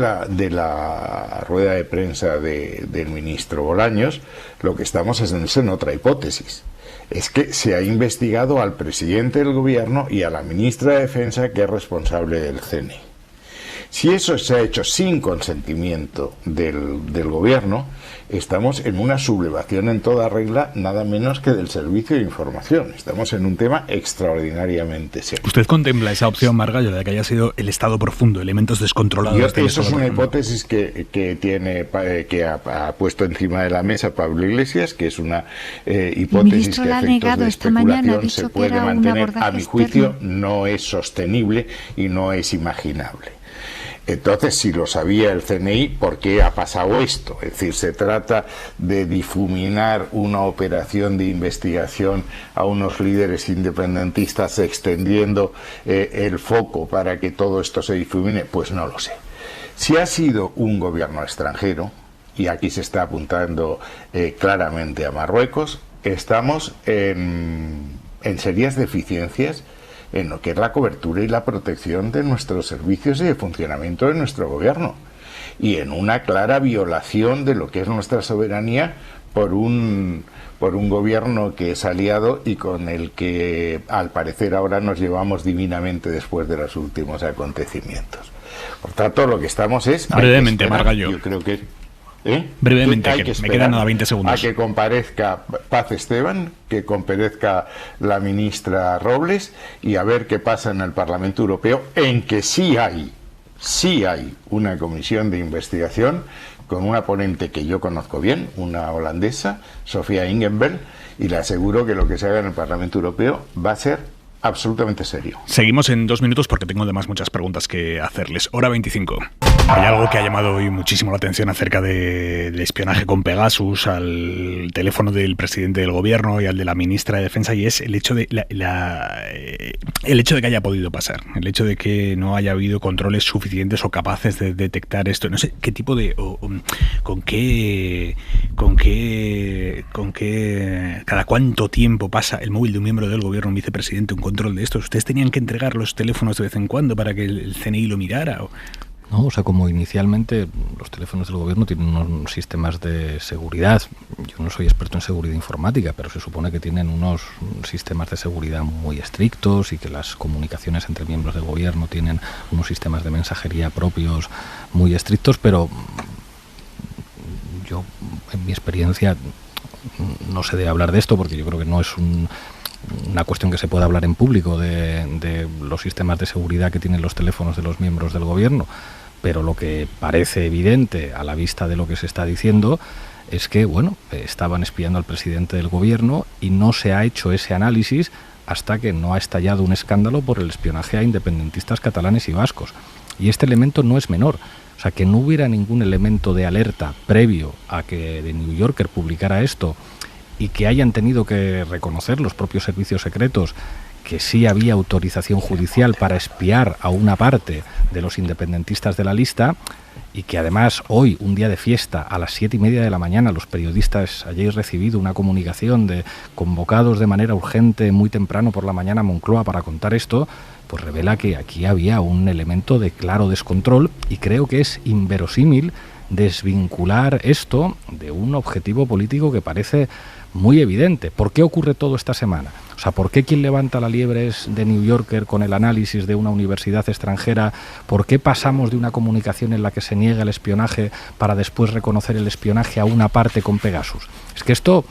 la rueda de prensa del ministro Bolaños, lo que estamos es en otra hipótesis. Es que se ha investigado al presidente del gobierno y a la ministra de Defensa, que es responsable del CNI. Si eso se ha hecho sin consentimiento del gobierno, estamos en una sublevación en toda regla, nada menos que del servicio de información. Estamos en un tema extraordinariamente serio. ¿Usted contempla esa opción, Margallo, de que haya sido el Estado profundo, elementos descontrolados? Eso es una hipótesis que ha puesto encima de la mesa Pablo Iglesias, que es una hipótesis que a efectos de especulación se puede mantener. A mi juicio no es sostenible y no es imaginable. Entonces, si lo sabía el CNI, ¿por qué ha pasado esto? Es decir, se trata de difuminar una operación de investigación a unos líderes independentistas extendiendo el foco para que todo esto se difumine. Pues no lo sé. Si ha sido un gobierno extranjero, y aquí se está apuntando claramente a Marruecos, estamos en serias deficiencias en lo que es la cobertura y la protección de nuestros servicios y de funcionamiento de nuestro gobierno, y en una clara violación de lo que es nuestra soberanía por un gobierno que es aliado y con el que al parecer ahora nos llevamos divinamente después de los últimos acontecimientos. Por tanto, lo que estamos es... Brevemente, Margallo. Yo creo que... Brevemente, que me quedan nada 20 segundos. A que comparezca Paz Esteban, que comparezca la ministra Robles, y a ver qué pasa en el Parlamento Europeo, en que sí hay una comisión de investigación con una ponente que yo conozco bien, una holandesa, Sofía Ingenberg, y le aseguro que lo que se haga en el Parlamento Europeo va a ser absolutamente serio. Seguimos en 2 minutos porque tengo además muchas preguntas que hacerles. Hora 25. Hay algo que ha llamado hoy muchísimo la atención acerca del espionaje con Pegasus al teléfono del presidente del gobierno y al de la ministra de Defensa, y es el hecho de el hecho de que haya podido pasar, el hecho de que no haya habido controles suficientes o capaces de detectar esto. No sé qué tipo de con qué cada cuánto tiempo pasa el móvil de un miembro del gobierno, un vicepresidente, un control de esto. ¿Ustedes tenían que entregar los teléfonos de vez en cuando para que el CNI lo mirara? No, o sea, como inicialmente los teléfonos del gobierno tienen unos sistemas de seguridad. Yo no soy experto en seguridad informática, pero se supone que tienen unos sistemas de seguridad muy estrictos y que las comunicaciones entre miembros del gobierno tienen unos sistemas de mensajería propios muy estrictos, pero yo, en mi experiencia, no sé de hablar de esto porque yo creo que no es una cuestión que se pueda hablar en público de los sistemas de seguridad que tienen los teléfonos de los miembros del gobierno, pero lo que parece evidente a la vista de lo que se está diciendo es que, bueno, estaban espiando al presidente del gobierno y no se ha hecho ese análisis hasta que no ha estallado un escándalo por el espionaje a independentistas catalanes y vascos. Y este elemento no es menor. O sea, que no hubiera ningún elemento de alerta previo a que The New Yorker publicara esto y que hayan tenido que reconocer los propios servicios secretos que sí había autorización judicial para espiar a una parte de los independentistas de la lista, y que además hoy, un día de fiesta, a las 7:30 de la mañana, los periodistas hayáis recibido una comunicación de convocados de manera urgente muy temprano por la mañana a Moncloa para contar esto, pues revela que aquí había un elemento de claro descontrol, y creo que es inverosímil desvincular esto de un objetivo político que parece muy evidente. ¿Por qué ocurre todo esta semana? O sea, ¿por qué quien levanta la liebre es The New Yorker con el análisis de una universidad extranjera? ¿Por qué pasamos de una comunicación en la que se niega el espionaje para después reconocer el espionaje a una parte con Pegasus? Es que esto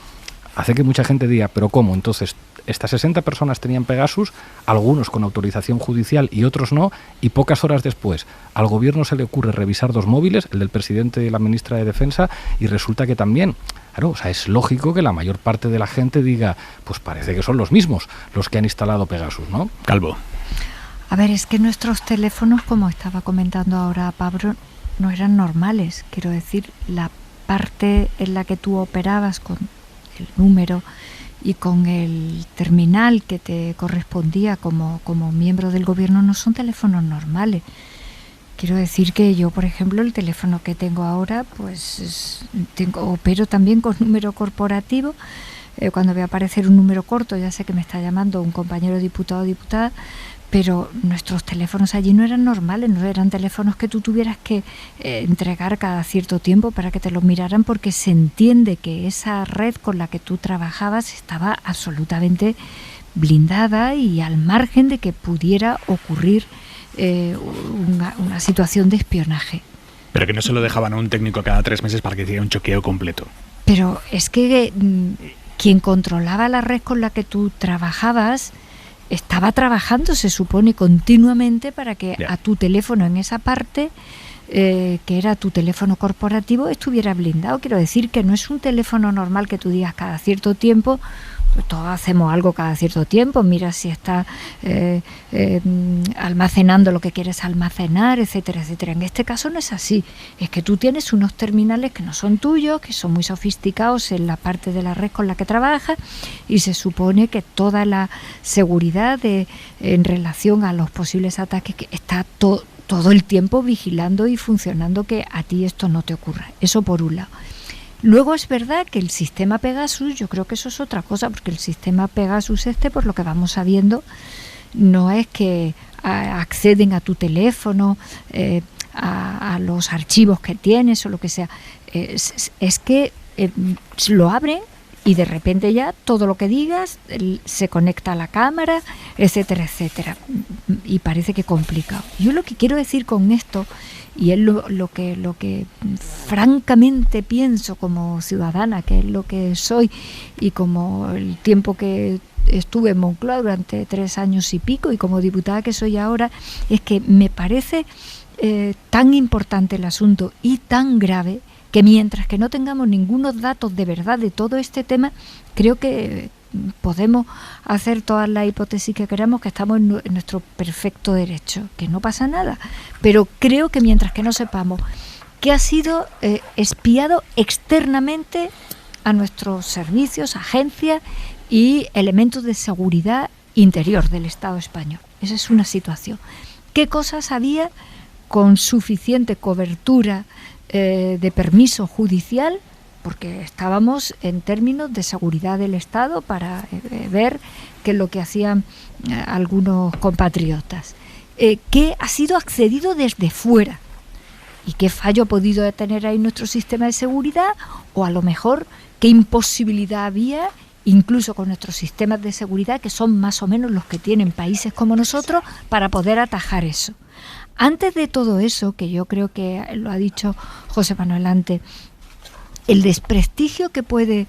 hace que mucha gente diga, ¿pero cómo? Entonces, estas 60 personas tenían Pegasus, algunos con autorización judicial y otros no, y pocas horas después al gobierno se le ocurre revisar 2 móviles, el del presidente y la ministra de Defensa, y resulta que también, claro, o sea, es lógico que la mayor parte de la gente diga, pues parece que son los mismos los que han instalado Pegasus, ¿no? Calvo. A ver, es que nuestros teléfonos, como estaba comentando ahora Pablo, no eran normales. Quiero decir, la parte en la que tú operabas con el número y con el terminal que te correspondía como miembro del gobierno no son teléfonos normales. Quiero decir que yo, por ejemplo, el teléfono que tengo ahora, pues opero también con número corporativo. Cuando ve aparecer un número corto, ya sé que me está llamando un compañero diputado o diputada, pero nuestros teléfonos allí no eran normales, no eran teléfonos que tú tuvieras que entregar cada cierto tiempo para que te los miraran, porque se entiende que esa red con la que tú trabajabas estaba absolutamente blindada y al margen de que pudiera ocurrir una situación de espionaje. Pero que no se lo dejaban a un técnico cada 3 meses para que hiciera un chequeo completo. Pero es que quien controlaba la red con la que tú trabajabas estaba trabajando, se supone, continuamente para que a tu teléfono en esa parte, que era tu teléfono corporativo, estuviera blindado. Quiero decir que no es un teléfono normal que tú digas cada cierto tiempo, pues todos hacemos algo cada cierto tiempo, mira si está almacenando lo que quieres almacenar, etcétera, etcétera. En este caso no es así, es que tú tienes unos terminales que no son tuyos, que son muy sofisticados en la parte de la red con la que trabajas, y se supone que toda la seguridad en relación a los posibles ataques que está todo el tiempo vigilando y funcionando que a ti esto no te ocurra. Eso por un lado. Luego es verdad que el sistema Pegasus, yo creo que eso es otra cosa, porque el sistema Pegasus por lo que vamos sabiendo, no es que acceden a tu teléfono, a los archivos que tienes o lo que sea, es que lo abren y de repente ya todo lo que digas se conecta a la cámara, etcétera, etcétera, y parece que complicado. Yo lo que quiero decir con esto, y es lo que francamente pienso como ciudadana, que es lo que soy, y como el tiempo que estuve en Moncloa durante 3 años y pico, y como diputada que soy ahora, es que me parece tan importante el asunto y tan grave, que mientras que no tengamos ningunos datos de verdad de todo este tema, creo que podemos hacer todas las hipótesis que queramos, que estamos en nuestro perfecto derecho, que no pasa nada, pero creo que mientras que no sepamos que ha sido espiado externamente a nuestros servicios, agencias y elementos de seguridad interior del Estado español. Esa es una situación. ¿Qué cosas había con suficiente cobertura de permiso judicial? Porque estábamos en términos de seguridad del Estado para ver qué es lo que hacían algunos compatriotas. ¿Qué ha sido accedido desde fuera? ¿Y qué fallo ha podido tener ahí nuestro sistema de seguridad? O a lo mejor, ¿qué imposibilidad había, incluso con nuestros sistemas de seguridad, que son más o menos los que tienen países como nosotros, para poder atajar eso? Antes de todo eso, que yo creo que lo ha dicho José Manuel antes, el desprestigio que puede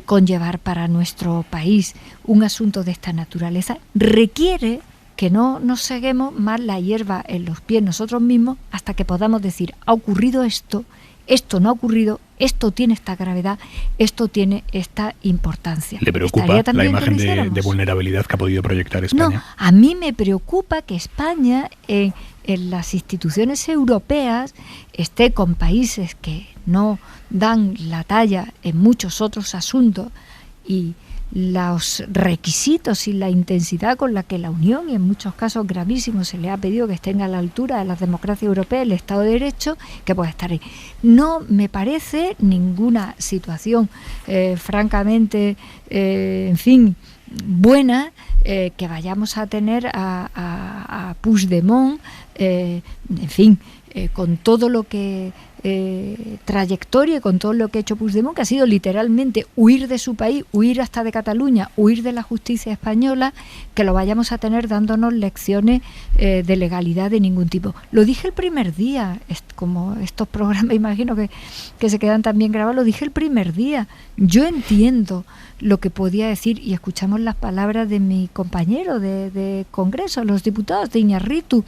conllevar para nuestro país un asunto de esta naturaleza requiere que no nos seguemos más la hierba en los pies nosotros mismos hasta que podamos decir, ha ocurrido esto, esto no ha ocurrido, esto tiene esta gravedad, esto tiene esta importancia. ¿Le preocupa la imagen de vulnerabilidad que ha podido proyectar España? No, a mí me preocupa que España en las instituciones europeas esté con países que no dan la talla en muchos otros asuntos, y los requisitos y la intensidad con la que la Unión, y en muchos casos gravísimos, se le ha pedido que estén a la altura de las democracias europeas, el Estado de Derecho, que puede estar ahí. No me parece ninguna situación francamente, en fin, buena, que vayamos a tener a Puigdemont, en fin, con todo lo que trayectoria y con todo lo que ha hecho Puigdemont, que ha sido literalmente huir de su país, huir hasta de Cataluña, huir de la justicia española, que lo vayamos a tener dándonos lecciones de legalidad de ningún tipo. Lo dije el primer día, como estos programas imagino que se quedan también grabados, lo dije el primer día. Yo entiendo lo que podía decir, y escuchamos las palabras de mi compañero de Congreso, los diputados de Iñárritu,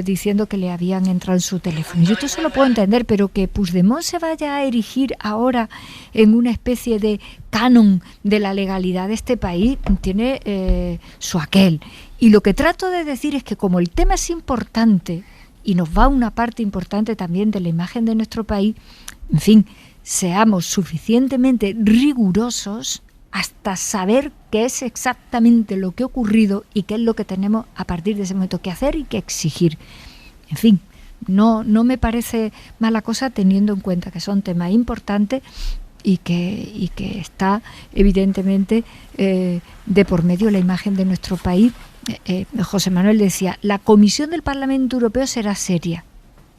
diciendo que le habían entrado en su teléfono. Yo todo eso lo puedo entender, pero que Puigdemont se vaya a erigir ahora en una especie de canon de la legalidad de este país tiene su aquel. Y lo que trato de decir es que como el tema es importante y nos va una parte importante también de la imagen de nuestro país, en fin, seamos suficientemente rigurosos hasta saber qué es exactamente lo que ha ocurrido y qué es lo que tenemos a partir de ese momento que hacer y que exigir. En fin, no me parece mala cosa teniendo en cuenta que son temas importantes y que está evidentemente de por medio la imagen de nuestro país. José Manuel decía, la Comisión del Parlamento Europeo será seria.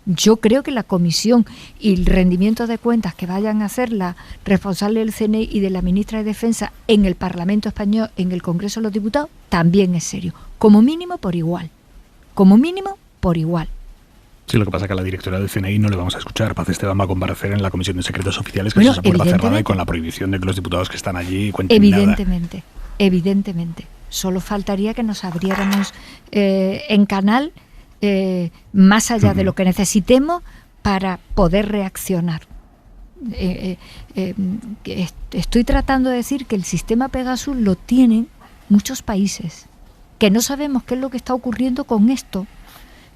Yo creo que la comisión y el rendimiento de cuentas que vayan a hacer la responsable del CNI y de la ministra de Defensa en el Parlamento Español, en el Congreso de los Diputados, también es serio. Como mínimo por igual. Como mínimo por igual. Sí, lo que pasa es que a la directora del CNI no le vamos a escuchar. Paz Esteban va a comparecer en la Comisión de Secretos Oficiales, que es esa puerta cerrada y con la prohibición de que los diputados que están allí cuenten evidentemente, nada. Evidentemente. Solo faltaría que nos abriéramos en canal más allá de lo que necesitemos para poder reaccionar. Estoy tratando de decir que el sistema Pegasus lo tienen muchos países, que no sabemos qué es lo que está ocurriendo con esto,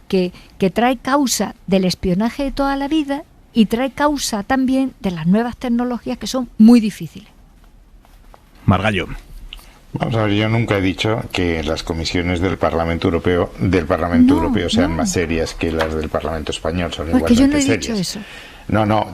que trae causa del espionaje de toda la vida y trae causa también de las nuevas tecnologías que son muy difíciles. Margallo. Vamos a ver, yo nunca he dicho que las comisiones del Parlamento Europeo sean más serias que las del Parlamento Español, son igualmente serias. Porque yo no he dicho eso. No,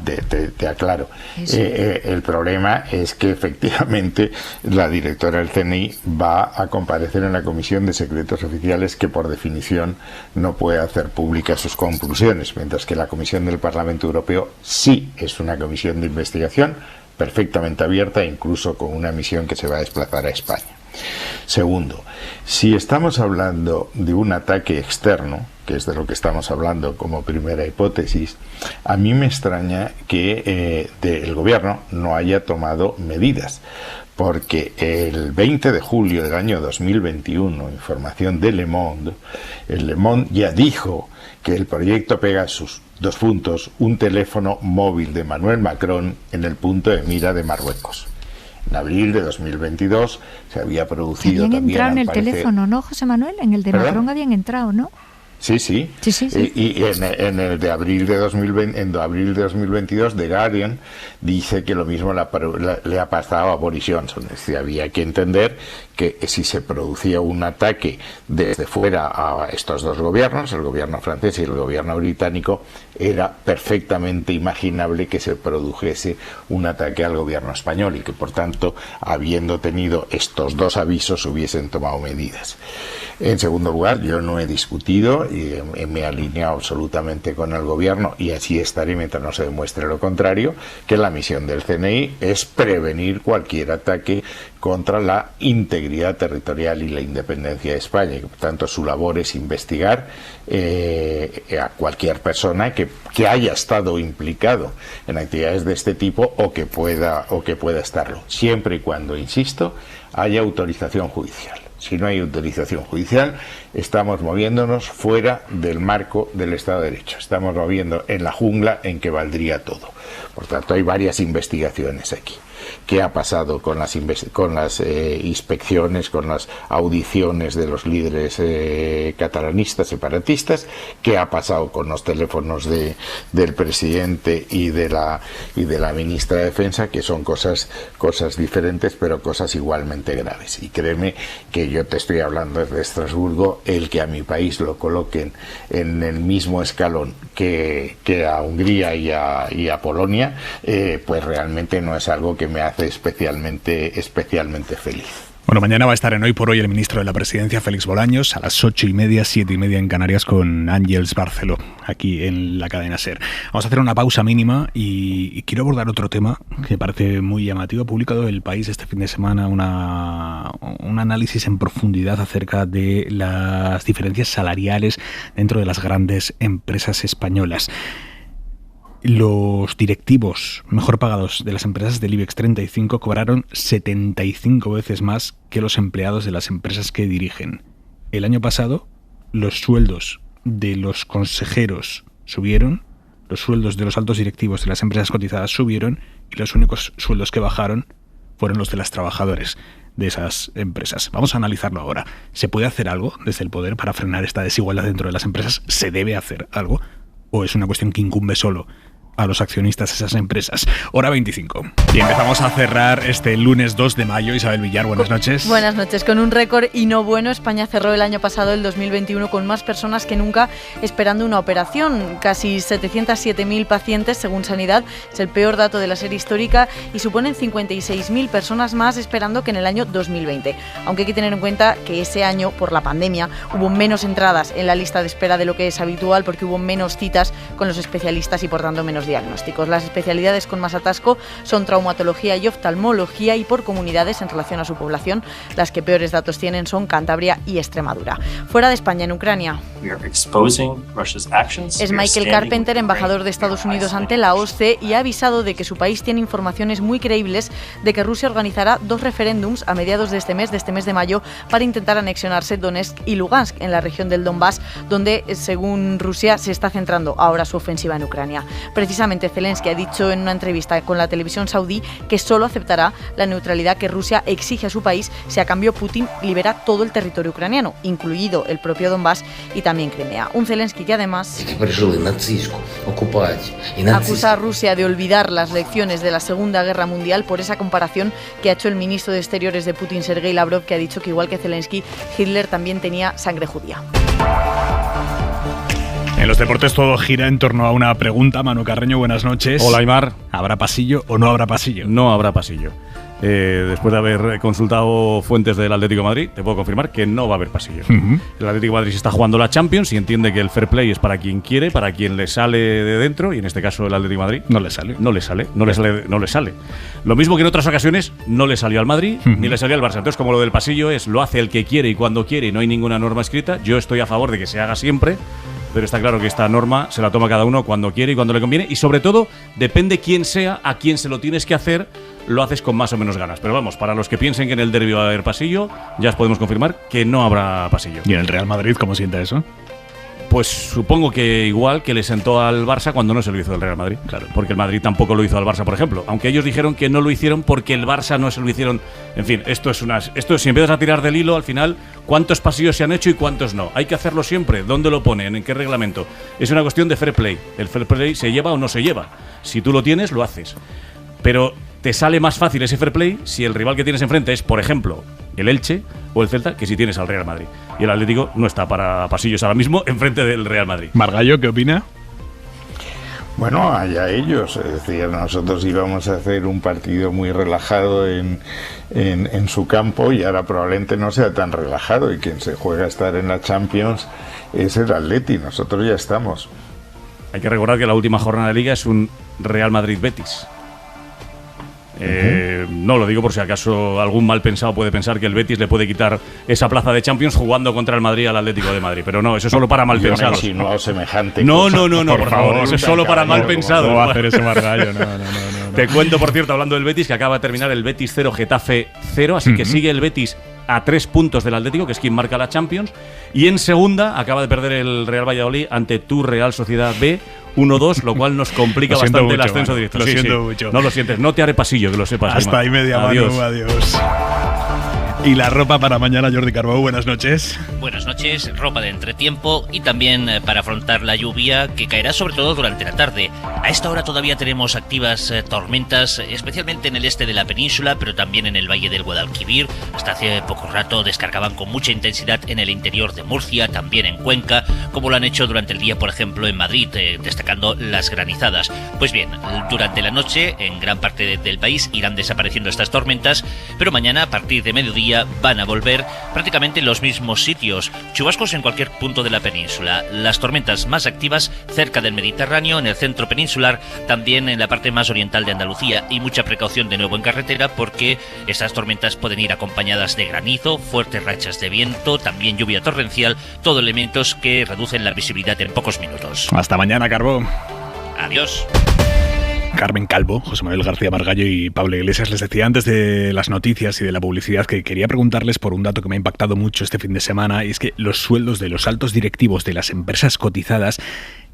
te aclaro. El problema es que efectivamente la directora del CNI va a comparecer en la Comisión de Secretos Oficiales, que por definición no puede hacer públicas sus conclusiones, mientras que la Comisión del Parlamento Europeo sí es una comisión de investigación perfectamente abierta, incluso con una misión que se va a desplazar a España. Segundo, si estamos hablando de un ataque externo, que es de lo que estamos hablando como primera hipótesis, a mí me extraña que el gobierno no haya tomado medidas, porque el 20 de julio del año 2021, información de Le Monde, el Le Monde ya dijo que el proyecto Pegasus, un teléfono móvil de Emmanuel Macron en el punto de mira de Marruecos. En abril de 2022 se había producido habían también... entrado en el teléfono, ¿no, José Manuel? En el de ¿Perdón? Macron habían entrado, ¿no? Sí. Y en el de abril de 2022, The Guardian dice que lo mismo le ha pasado a Boris Johnson. Es decir, había que entender que si se producía un ataque desde fuera a estos dos gobiernos, el gobierno francés y el gobierno británico, era perfectamente imaginable que se produjese un ataque al gobierno español y que, por tanto, habiendo tenido estos dos avisos, hubiesen tomado medidas. En segundo lugar, yo no he discutido y me he alineado absolutamente con el gobierno, y así estaré mientras no se demuestre lo contrario, que la misión del CNI es prevenir cualquier ataque contra la integridad territorial y la independencia de España, y que por tanto su labor es investigar a cualquier persona que haya estado implicado en actividades de este tipo o que pueda estarlo, siempre y cuando, insisto, haya autorización judicial. Si no hay autorización judicial, estamos moviéndonos fuera del marco del Estado de Derecho. Estamos moviendo en la jungla en que valdría todo. Por tanto, hay varias investigaciones aquí. ¿Qué ha pasado con las inspecciones, con las audiciones de los líderes catalanistas, separatistas? ¿Qué ha pasado con los teléfonos del presidente y de la ministra de Defensa? Que son cosas diferentes, pero cosas igualmente graves. Y créeme que yo te estoy hablando desde Estrasburgo, el que a mi país lo coloquen en el mismo escalón que a Hungría y a Polonia, pues realmente no es algo que me hace especialmente feliz. Bueno, mañana va a estar en Hoy por Hoy el ministro de la Presidencia, Félix Bolaños, a las 8:30, 7:30 en Canarias con Ángels Barceló, aquí en la cadena SER. Vamos a hacer una pausa mínima y quiero abordar otro tema que me parece muy llamativo. Ha publicado El País este fin de semana un análisis en profundidad acerca de las diferencias salariales dentro de las grandes empresas españolas. Los directivos mejor pagados de las empresas del IBEX 35 cobraron 75 veces más que los empleados de las empresas que dirigen. El año pasado, los sueldos de los consejeros subieron, los sueldos de los altos directivos de las empresas cotizadas subieron y los únicos sueldos que bajaron fueron los de los trabajadores de esas empresas. Vamos a analizarlo ahora. ¿Se puede hacer algo desde el poder para frenar esta desigualdad dentro de las empresas? ¿Se debe hacer algo? ¿O es una cuestión que incumbe solo a los accionistas de esas empresas? Hora 25. Y empezamos a cerrar este lunes 2 de mayo. Isabel Villar, buenas noches. Buenas noches. Con un récord y no bueno, España cerró el año pasado, el 2021, con más personas que nunca esperando una operación. Casi 707.000 pacientes, según Sanidad. Es el peor dato de la serie histórica y suponen 56.000 personas más esperando que en el año 2020. Aunque hay que tener en cuenta que ese año, por la pandemia, hubo menos entradas en la lista de espera de lo que es habitual, porque hubo menos citas con los especialistas y, por tanto, menos diagnósticos. Las especialidades con más atasco son traumatología y oftalmología, y por comunidades en relación a su población, las que peores datos tienen son Cantabria y Extremadura. Fuera de España, en Ucrania, es Michael Carpenter, embajador de Estados Unidos ante la OSCE, y ha avisado de que su país tiene informaciones muy creíbles de que Rusia organizará 2 referéndums a mediados de este mes de mayo, para intentar anexionarse Donetsk y Lugansk, en la región del Donbass, donde, según Rusia, se está centrando ahora su ofensiva en Ucrania. Precisamente Zelensky ha dicho en una entrevista con la televisión saudí que solo aceptará la neutralidad que Rusia exige a su país si a cambio Putin libera todo el territorio ucraniano, incluido el propio Donbass y también Crimea. Un Zelensky que además acusa a Rusia de olvidar las lecciones de la Segunda Guerra Mundial por esa comparación que ha hecho el ministro de Exteriores de Putin, Sergei Lavrov, que ha dicho que igual que Zelensky, Hitler también tenía sangre judía. En los deportes todo gira en torno a una pregunta. Manu Carreño, buenas noches. Hola, Aymar. ¿Habrá pasillo o no habrá pasillo? No habrá pasillo. Después de haber consultado fuentes del Atlético de Madrid, te puedo confirmar que no va a haber pasillo. El Atlético de Madrid se está jugando la Champions y entiende que el fair play es para quien quiere, para quien le sale de dentro, y en este caso el Atlético de Madrid no le sale. Lo mismo que en otras ocasiones no le salió al Madrid ni le salió al Barça. Entonces, como lo del pasillo es lo hace el que quiere y cuando quiere y no hay ninguna norma escrita, yo estoy a favor de que se haga siempre. Pero está claro que esta norma se la toma cada uno cuando quiere y cuando le conviene, y sobre todo depende quién sea, a quién se lo tienes que hacer, lo haces con más o menos ganas. Pero vamos, para los que piensen que en el derbi va a haber pasillo, ya os podemos confirmar que no habrá pasillo. ¿Y en el Real Madrid cómo sienta eso? Pues supongo que igual que le sentó al Barça cuando no se lo hizo el Real Madrid. Claro. Porque el Madrid tampoco lo hizo al Barça, por ejemplo. Aunque ellos dijeron que no lo hicieron porque el Barça no se lo hicieron. En fin, esto si empiezas a tirar del hilo, al final, ¿cuántos pasillos se han hecho y cuántos no? Hay que hacerlo siempre. ¿Dónde lo ponen? ¿En qué reglamento? Es una cuestión de fair play. El fair play se lleva o no se lleva. Si tú lo tienes, lo haces. Pero te sale más fácil ese fair play si el rival que tienes enfrente es, por ejemplo, el Elche o el Celta, que si tienes al Real Madrid. Y el Atlético no está para pasillos ahora mismo enfrente del Real Madrid. Margallo, ¿qué opina? Bueno, allá ellos. Es decir, nosotros íbamos a hacer un partido muy relajado en su campo, y ahora probablemente no sea tan relajado, y quien se juega a estar en la Champions es el Atleti. Nosotros ya estamos. Hay que recordar que la última jornada de Liga es un Real Madrid-Betis. No lo digo por si acaso algún mal pensado puede pensar que el Betis le puede quitar esa plaza de Champions jugando contra el Madrid al Atlético de Madrid, pero no, eso es solo para mal pensados. Semejante no, por favor, eso es solo para mal pensados. No va a hacer eso, Margallo, no. Te cuento, por cierto, hablando del Betis, que acaba de terminar el Betis 0, Getafe 0, así que sigue el Betis a 3 puntos del Atlético, que es quien marca la Champions, y en segunda acaba de perder el Real Valladolid ante tu Real Sociedad B 1-2, lo cual nos complica bastante mucho, el ascenso directo. Lo siento mucho. No lo sientes, no te haré pasillo, que lo sepas. Hasta ahí media mano, adiós. Y la ropa para mañana, Jordi Carbó, buenas noches. Buenas noches, ropa de entretiempo y también para afrontar la lluvia que caerá sobre todo durante la tarde. A esta hora todavía tenemos activas tormentas, especialmente en el este de la península, pero también en el valle del Guadalquivir. Hasta hace poco rato descargaban con mucha intensidad en el interior de Murcia, también en Cuenca, como lo han hecho durante el día, por ejemplo, en Madrid, destacando las granizadas. Pues bien, durante la noche en gran parte del país irán desapareciendo estas tormentas, pero mañana a partir de mediodía Andalucía van a volver prácticamente en los mismos sitios. Chubascos en cualquier punto de la península. Las tormentas más activas cerca del Mediterráneo, en el centro peninsular, también en la parte más oriental de Andalucía. Y mucha precaución de nuevo en carretera, porque esas tormentas pueden ir acompañadas de granizo, fuertes rachas de viento, también lluvia torrencial, todo elementos que reducen la visibilidad en pocos minutos. Hasta mañana, Carbó. Adiós. Carmen Calvo, José Manuel García Margallo y Pablo Iglesias. Les decía antes de las noticias y de la publicidad que quería preguntarles por un dato que me ha impactado mucho este fin de semana, y es que los sueldos de los altos directivos de las empresas cotizadas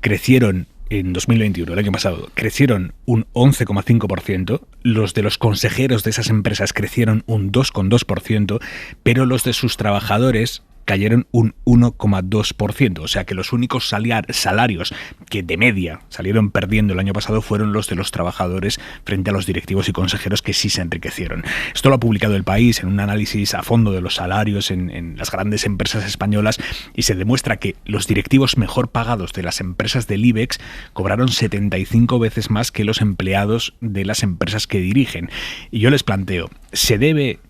crecieron en 2021, el año pasado, crecieron un 11,5%, los de los consejeros de esas empresas crecieron un 2,2%, pero los de sus trabajadores cayeron un 1,2%. O sea que los únicos salarios que de media salieron perdiendo el año pasado fueron los de los trabajadores frente a los directivos y consejeros, que sí se enriquecieron. Esto lo ha publicado El País en un análisis a fondo de los salarios en las grandes empresas españolas, y se demuestra que los directivos mejor pagados de las empresas del IBEX cobraron 75 veces más que los empleados de las empresas que dirigen. Y yo les planteo, ¿se debe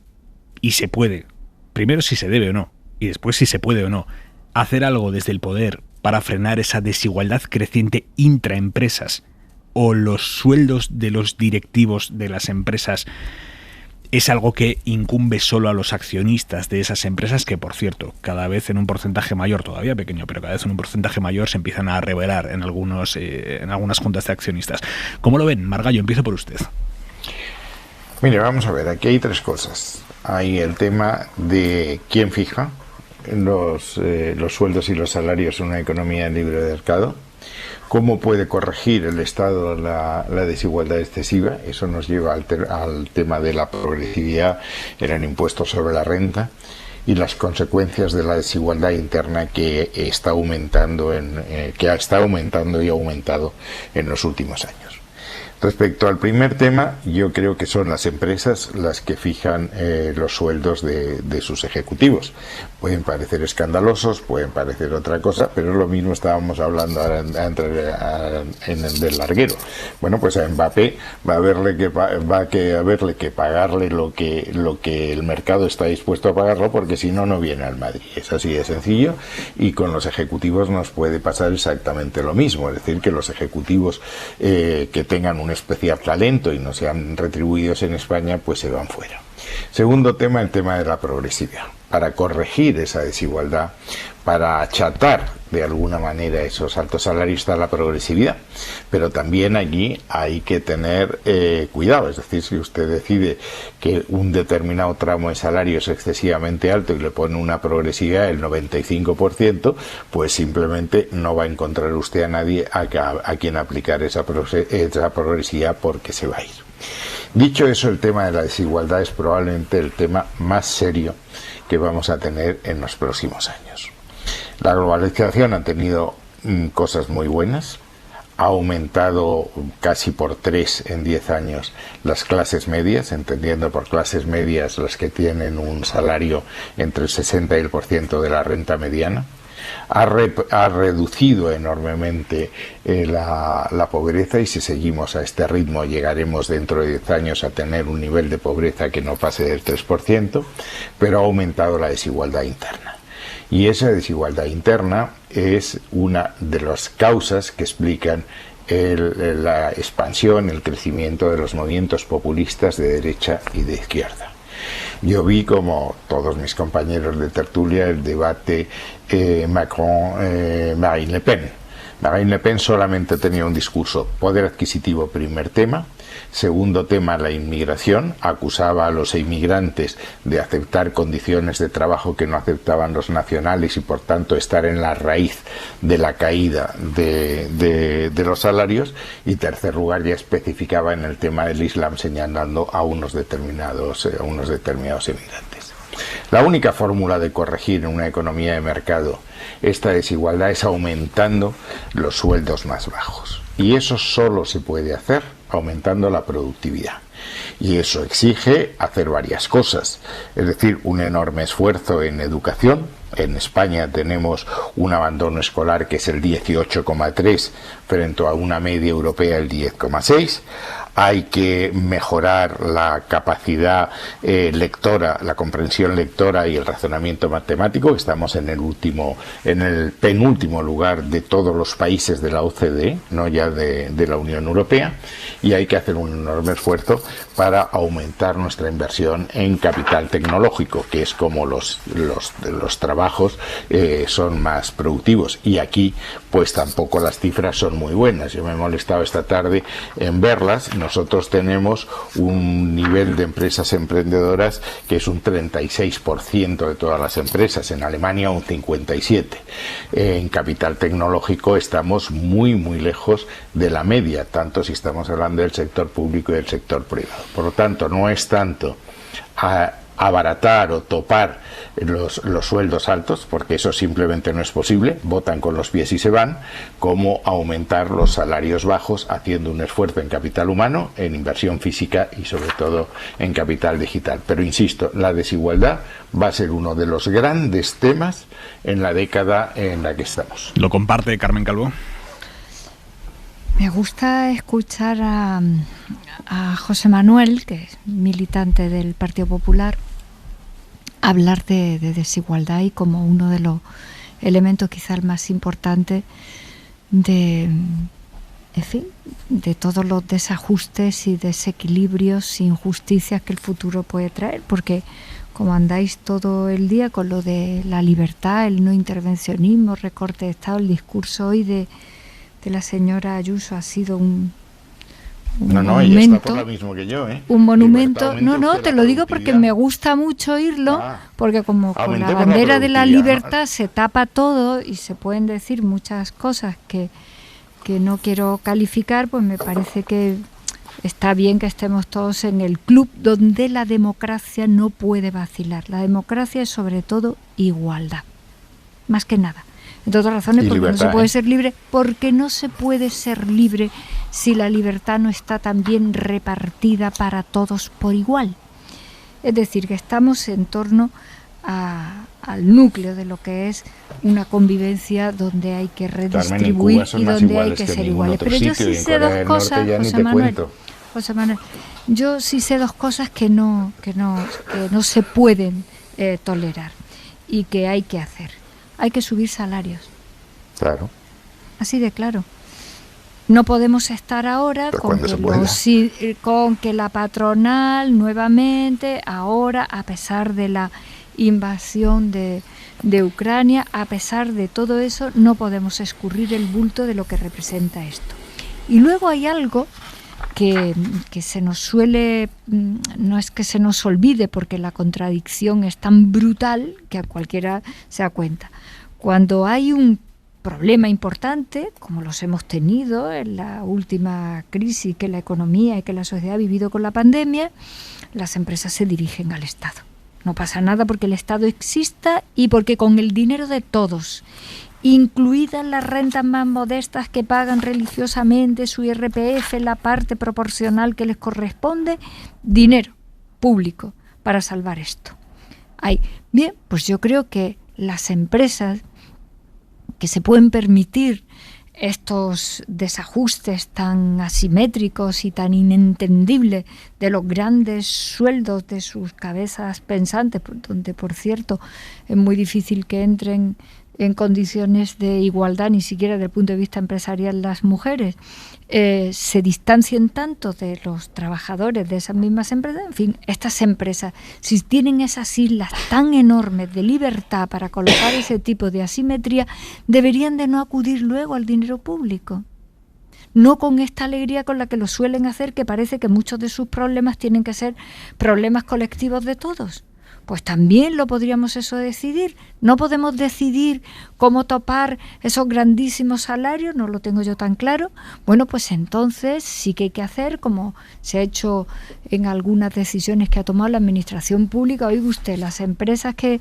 y se puede, primero si se debe o no, y después si se puede o no, hacer algo desde el poder para frenar esa desigualdad creciente intraempresas? ¿O los sueldos de los directivos de las empresas es algo que incumbe solo a los accionistas de esas empresas, que por cierto, cada vez en un porcentaje mayor, todavía pequeño, pero cada vez en un porcentaje mayor se empiezan a revelar en algunas juntas de accionistas? ¿Cómo lo ven? Margallo, empiezo por usted. Mire, vamos a ver, aquí hay tres cosas. Hay el tema de quién fija los sueldos y los salarios en una economía libre de mercado. ¿Cómo puede corregir el Estado la desigualdad excesiva? Eso nos lleva al tema de la progresividad en el impuesto sobre la renta y las consecuencias de la desigualdad interna que está aumentando y ha aumentado en los últimos años. Respecto al primer tema, yo creo que son las empresas las que fijan los sueldos de sus ejecutivos. Pueden parecer escandalosos, pueden parecer otra cosa, pero es lo mismo. Estábamos hablando ahora en el del larguero. Bueno, pues a Mbappé va a haberle que pagarle lo que el mercado está dispuesto a pagarlo, porque si no, no viene al Madrid. Es así de sencillo, y con los ejecutivos nos puede pasar exactamente lo mismo. Es decir, que los ejecutivos que tengan un especial talento y no sean retribuidos en España, pues se van fuera. Segundo tema, el tema de la progresividad. Para corregir esa desigualdad, para achatar de alguna manera esos altos salarios, está la progresividad. Pero también allí hay que tener cuidado. Es decir, si usted decide que un determinado tramo de salario es excesivamente alto y le pone una progresividad del 95%, pues simplemente no va a encontrar usted a nadie a quien aplicar esa progresividad, porque se va a ir. Dicho eso, el tema de la desigualdad es probablemente el tema más serio que vamos a tener en los próximos años. La globalización ha tenido cosas muy buenas, ha aumentado casi por 3 en 10 años las clases medias, entendiendo por clases medias las que tienen un salario entre el 60 y el % de la renta mediana. Ha reducido enormemente la pobreza, y si seguimos a este ritmo llegaremos dentro de 10 años a tener un nivel de pobreza que no pase del 3%, pero ha aumentado la desigualdad interna. Y esa desigualdad interna es una de las causas que explican la expansión, el crecimiento de los movimientos populistas de derecha y de izquierda. Yo vi, como todos mis compañeros de tertulia, el debate Macron-Marine Le Pen. Marine Le Pen solamente tenía un discurso: poder adquisitivo, primer tema. Segundo tema, la inmigración. Acusaba a los inmigrantes de aceptar condiciones de trabajo que no aceptaban los nacionales y por tanto estar en la raíz de la caída de los salarios. Y tercer lugar, ya especificaba en el tema del Islam, señalando a unos determinados inmigrantes. La única fórmula de corregir en una economía de mercado esta desigualdad es aumentando los sueldos más bajos. Y eso solo se puede hacer aumentando la productividad. Y eso exige hacer varias cosas, es decir, un enorme esfuerzo en educación. En España tenemos un abandono escolar que es el 18,3 frente a una media europea del 10,6. hay que mejorar la capacidad lectora, la comprensión lectora y el razonamiento matemático. Estamos en el penúltimo lugar de todos los países de la OCDE, no ya de la Unión Europea, y hay que hacer un enorme esfuerzo para aumentar nuestra inversión en capital tecnológico, que es como los trabajos son más productivos, y aquí pues tampoco las cifras son muy buenas. Yo me he molestado esta tarde en verlas. Nosotros tenemos un nivel de empresas emprendedoras que es un 36% de todas las empresas, en Alemania un 57%. En capital tecnológico estamos muy lejos de la media, tanto si estamos hablando del sector público y del sector privado. Por lo tanto, no es tanto abaratar o topar los sueldos altos, porque eso simplemente no es posible, votan con los pies y se van, como aumentar los salarios bajos haciendo un esfuerzo en capital humano, en inversión física y sobre todo en capital digital. Pero insisto, la desigualdad va a ser uno de los grandes temas en la década en la que estamos. ¿Lo comparte Carmen Calvo? Me gusta escuchar a José Manuel, que es militante del Partido Popular, hablar de desigualdad y como uno de los elementos quizá el más importante de todos los desajustes y desequilibrios, injusticias que el futuro puede traer, porque como andáis todo el día con lo de la libertad, el no intervencionismo, recorte de Estado, el discurso hoy de la señora Ayuso ha sido un monumento, ella está por lo mismo que yo, un monumento. Te lo digo porque me gusta mucho oírlo, porque como con la bandera de la libertad se tapa todo y se pueden decir muchas cosas que no quiero calificar, pues me parece que está bien que estemos todos en el club donde la democracia no puede vacilar. La democracia es sobre todo igualdad, más que nada. Entre otras razones, porque libertad, no se puede ser libre, porque no se puede ser libre si la libertad no está también repartida para todos por igual. Es decir, que estamos en torno al núcleo de lo que es una convivencia donde hay que redistribuir y donde hay que ser iguales. Pero yo sí sé dos cosas, José Manuel, yo sí sé dos cosas que no se pueden tolerar y que hay que hacer. Hay que subir salarios. Claro. Así de claro. No podemos estar ahora con que la patronal nuevamente, ahora, a pesar de la invasión de Ucrania, a pesar de todo eso, no podemos escurrir el bulto de lo que representa esto. Y luego hay algo que se nos suele, no es que se nos olvide, porque la contradicción es tan brutal que a cualquiera se da cuenta. Cuando hay un problema importante, como los hemos tenido en la última crisis que la economía y que la sociedad ha vivido con la pandemia, las empresas se dirigen al Estado. No pasa nada porque el Estado exista y porque con el dinero de todos, incluidas las rentas más modestas que pagan religiosamente su IRPF, la parte proporcional que les corresponde, dinero público para salvar esto. Bien, pues yo creo que las empresas que se pueden permitir estos desajustes tan asimétricos y tan inentendibles de los grandes sueldos de sus cabezas pensantes, donde por cierto es muy difícil que entren en condiciones de igualdad, ni siquiera desde el punto de vista empresarial, las mujeres, se distancien tanto de los trabajadores de esas mismas empresas. En fin, estas empresas, si tienen esas islas tan enormes de libertad para colocar ese tipo de asimetría, deberían de no acudir luego al dinero público. No con esta alegría con la que lo suelen hacer, que parece que muchos de sus problemas tienen que ser problemas colectivos de todos. Pues también lo podríamos eso decidir. No podemos decidir cómo topar esos grandísimos salarios, no lo tengo yo tan claro. Bueno, pues entonces sí que hay que hacer, como se ha hecho en algunas decisiones que ha tomado la administración pública. Oiga usted, las empresas que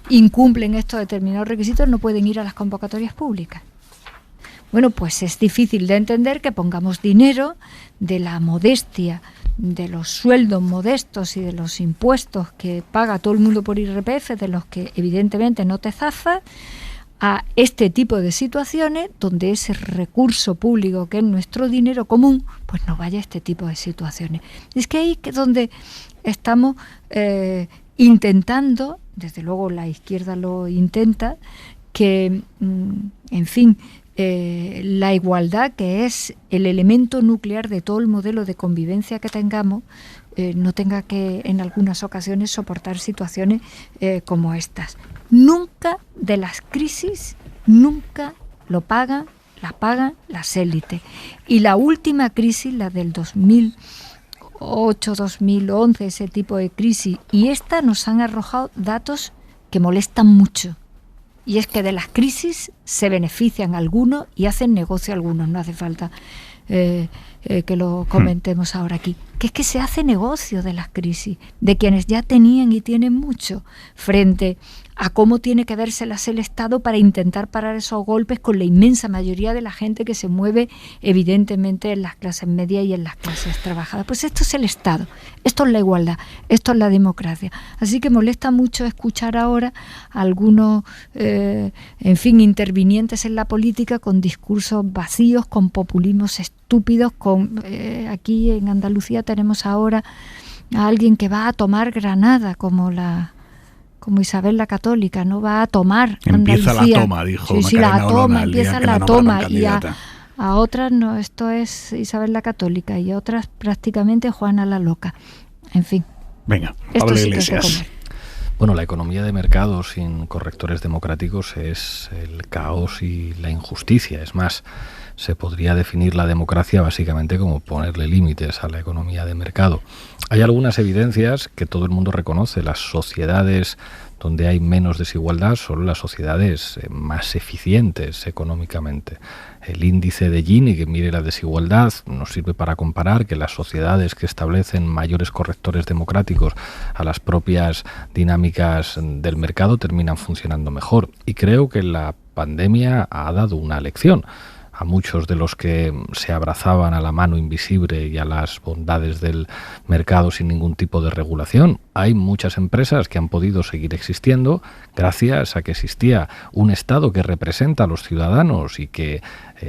incumplen estos determinados requisitos no pueden ir a las convocatorias públicas. Bueno, pues es difícil de entender que pongamos dinero de la modestia, de los sueldos modestos y de los impuestos que paga todo el mundo por IRPF, de los que evidentemente no te zafas, a este tipo de situaciones donde ese recurso público que es nuestro dinero común, pues no vaya a este tipo de situaciones. Es que ahí es donde estamos intentando, desde luego la izquierda lo intenta, que, en fin, la igualdad, que es el elemento nuclear de todo el modelo de convivencia que tengamos, no tenga que en algunas ocasiones soportar situaciones como estas. Nunca de las crisis, nunca la pagan las élites. Y la última crisis, la del 2008, 2011, ese tipo de crisis, y esta nos han arrojado datos que molestan mucho. Y es que de las crisis se benefician algunos y hacen negocio algunos. No hace falta que lo comentemos ahora aquí. Que es que se hace negocio de las crisis, de quienes ya tenían y tienen mucho, frente a cómo tiene que vérselas el Estado para intentar parar esos golpes con la inmensa mayoría de la gente que se mueve evidentemente en las clases medias y en las clases trabajadoras. Pues esto es el Estado, esto es la igualdad, esto es la democracia. Así que molesta mucho escuchar ahora a algunos, en fin, intervinientes en la política con discursos vacíos, con populismos estúpidos, con aquí en Andalucía tenemos ahora a alguien que va a tomar Granada como Isabel la Católica, no va a tomar Andalucía. Empieza la toma, dijo Macarena Olona, empieza la toma, y a otras no, esto es Isabel la Católica, y otras prácticamente Juana la Loca. En fin. Venga, Pablo Iglesias. Bueno, la economía de mercado sin correctores democráticos es el caos y la injusticia. Es más, se podría definir la democracia básicamente como ponerle límites a la economía de mercado. Hay algunas evidencias que todo el mundo reconoce. Las sociedades donde hay menos desigualdad son las sociedades más eficientes económicamente. El índice de Gini, que mide la desigualdad, nos sirve para comparar que las sociedades que establecen mayores correctores democráticos a las propias dinámicas del mercado terminan funcionando mejor. Y creo que la pandemia ha dado una lección a muchos de los que se abrazaban a la mano invisible y a las bondades del mercado sin ningún tipo de regulación. Hay muchas empresas que han podido seguir existiendo gracias a que existía un Estado que representa a los ciudadanos y que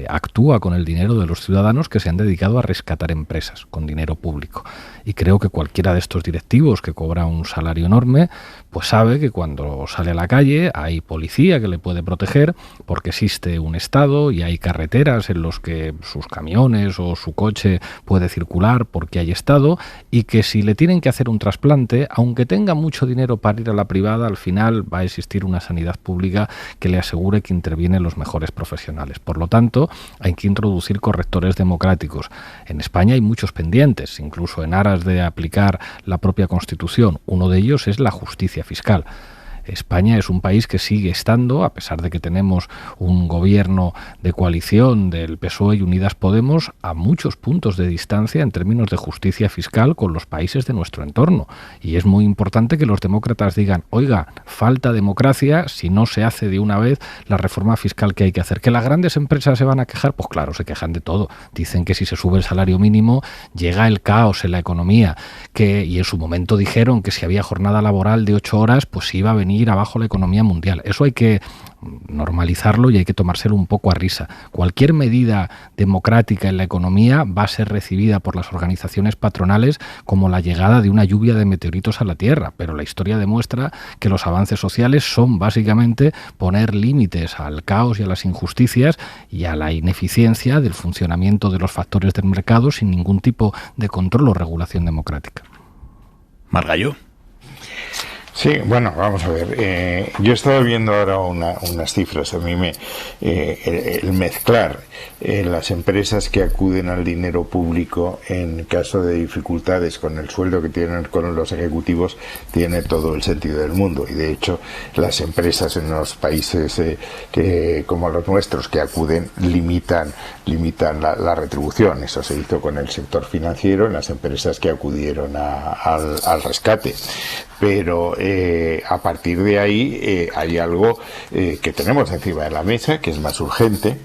actúa con el dinero de los ciudadanos, que se han dedicado a rescatar empresas con dinero público. Y creo que cualquiera de estos directivos que cobra un salario enorme, pues sabe que cuando sale a la calle hay policía que le puede proteger porque existe un Estado y hay carreteras en los que sus camiones o su coche puede circular porque hay Estado, y que si le tienen que hacer un trasplante, aunque tenga mucho dinero para ir a la privada, al final va a existir una sanidad pública que le asegure que intervienen los mejores profesionales. Por lo tanto, hay que introducir correctores democráticos. En España hay muchos pendientes, incluso en aras de aplicar la propia Constitución. Uno de ellos es la justicia fiscal. España es un país que sigue estando, a pesar de que tenemos un gobierno de coalición del PSOE y Unidas Podemos, a muchos puntos de distancia en términos de justicia fiscal con los países de nuestro entorno. Y es muy importante que los demócratas digan, oiga, falta democracia si no se hace de una vez la reforma fiscal que hay que hacer. ¿Que las grandes empresas se van a quejar? Pues claro, se quejan de todo. Dicen que si se sube el salario mínimo llega el caos en la economía, y en su momento dijeron que si había jornada laboral de 8 horas, pues iba a venir abajo la economía mundial. Eso hay que normalizarlo y hay que tomárselo un poco a risa. Cualquier medida democrática en la economía va a ser recibida por las organizaciones patronales como la llegada de una lluvia de meteoritos a la Tierra, pero la historia demuestra que los avances sociales son básicamente poner límites al caos y a las injusticias y a la ineficiencia del funcionamiento de los factores del mercado sin ningún tipo de control o regulación democrática. Margallo. Sí, bueno, vamos a ver. Yo estaba viendo ahora unas cifras. A mí el mezclar las empresas que acuden al dinero público en caso de dificultades con el sueldo que tienen con los ejecutivos tiene todo el sentido del mundo. Y de hecho, las empresas en los países como los nuestros que acuden limitan la retribución. Eso se hizo con el sector financiero en las empresas que acudieron al rescate. Pero a partir de ahí hay algo que tenemos encima de la mesa, que es más urgente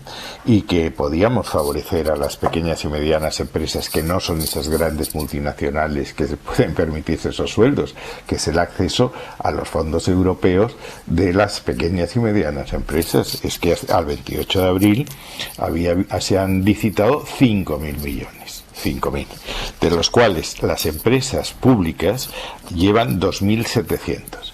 y que podíamos favorecer a las pequeñas y medianas empresas, que no son esas grandes multinacionales que se pueden permitirse esos sueldos, que es el acceso a los fondos europeos de las pequeñas y medianas empresas. Es que al 28 de abril se han licitado 5.000 millones. 5.000, de los cuales las empresas públicas llevan 2.700.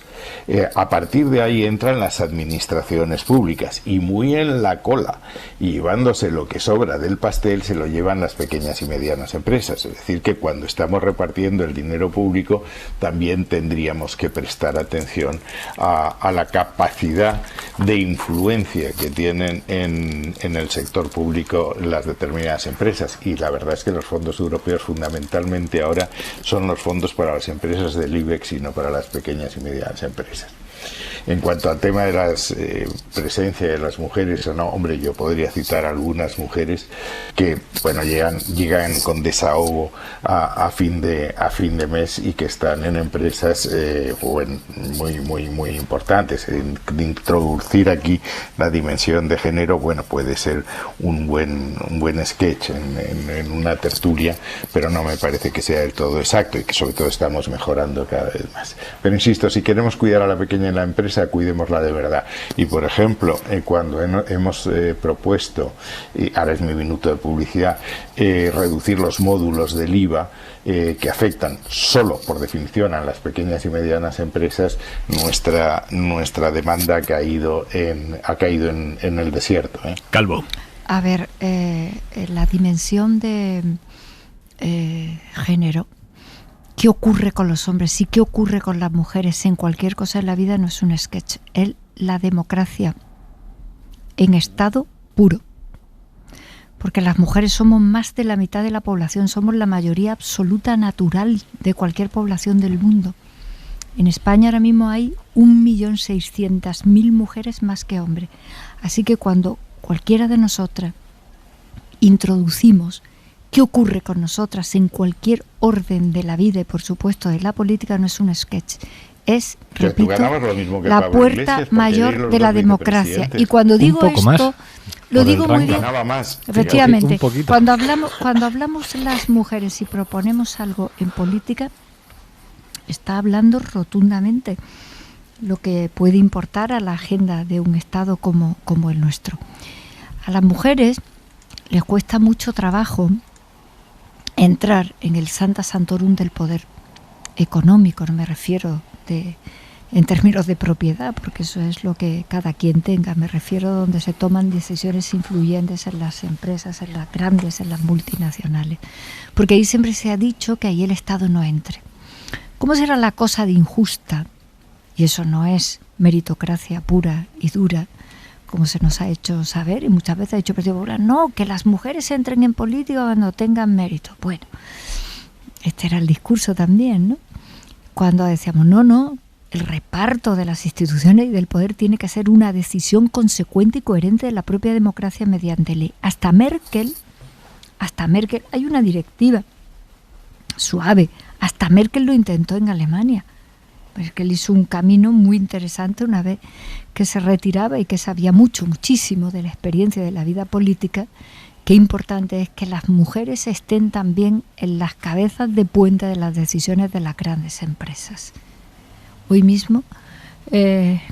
A partir de ahí entran las administraciones públicas y muy en la cola, y llevándose lo que sobra del pastel se lo llevan las pequeñas y medianas empresas. Es decir, que cuando estamos repartiendo el dinero público también tendríamos que prestar atención a la capacidad de influencia que tienen en el sector público las determinadas empresas. Y la verdad es que los fondos europeos fundamentalmente ahora son los fondos para las empresas del IBEX y no para las pequeñas y medianas empresas. En cuanto al tema de la presencia de las mujeres o no, hombre, yo podría citar algunas mujeres que, bueno, llegan con desahogo a fin de mes y que están en empresas muy importantes. De introducir aquí la dimensión de género, bueno, puede ser un buen sketch en una tertulia, pero no me parece que sea del todo exacto y que sobre todo estamos mejorando cada vez más. Pero insisto, si queremos cuidar a la pequeña y la empresa, cuidémosla de verdad. Y por ejemplo, cuando hemos propuesto, y ahora es mi minuto de publicidad, reducir los módulos del IVA que afectan solo por definición a las pequeñas y medianas empresas, nuestra demanda ha caído en el desierto. Calvo. A ver, la dimensión de género, ¿qué ocurre con los hombres y qué ocurre con las mujeres en cualquier cosa en la vida? No es un sketch, es la democracia en estado puro. Porque las mujeres somos más de la mitad de la población, somos la mayoría absoluta natural de cualquier población del mundo. En España ahora mismo hay 1.600.000 mujeres más que hombres. Así que cuando cualquiera de nosotras introducimos qué ocurre con nosotras en cualquier orden de la vida y por supuesto de la política, no es un sketch, es, repito, la puerta mayor de la democracia. Y cuando digo esto, lo digo muy bien. Efectivamente, cuando hablamos las mujeres y proponemos algo en política, está hablando rotundamente lo que puede importar a la agenda de un Estado como el nuestro. A las mujeres les cuesta mucho trabajo entrar en el Santa Santorum del poder económico, no me refiero en términos de propiedad, porque eso es lo que cada quien tenga, me refiero a donde se toman decisiones influyentes en las empresas, en las grandes, en las multinacionales, porque ahí siempre se ha dicho que ahí el Estado no entre. ¿Cómo será la cosa de injusta? Y eso no es meritocracia pura y dura, como se nos ha hecho saber, y muchas veces ha dicho el Partido Popular, no, que las mujeres entren en política cuando tengan mérito. Bueno, este era el discurso también, ¿no? Cuando decíamos, no, el reparto de las instituciones y del poder tiene que ser una decisión consecuente y coherente de la propia democracia mediante ley. Hasta Merkel, hay una directiva suave, hasta Merkel lo intentó en Alemania. Merkel hizo un camino muy interesante una vez que se retiraba y que sabía muchísimo de la experiencia de la vida política. Qué importante es que las mujeres estén también en las cabezas de puente de las decisiones de las grandes empresas. Hoy mismo,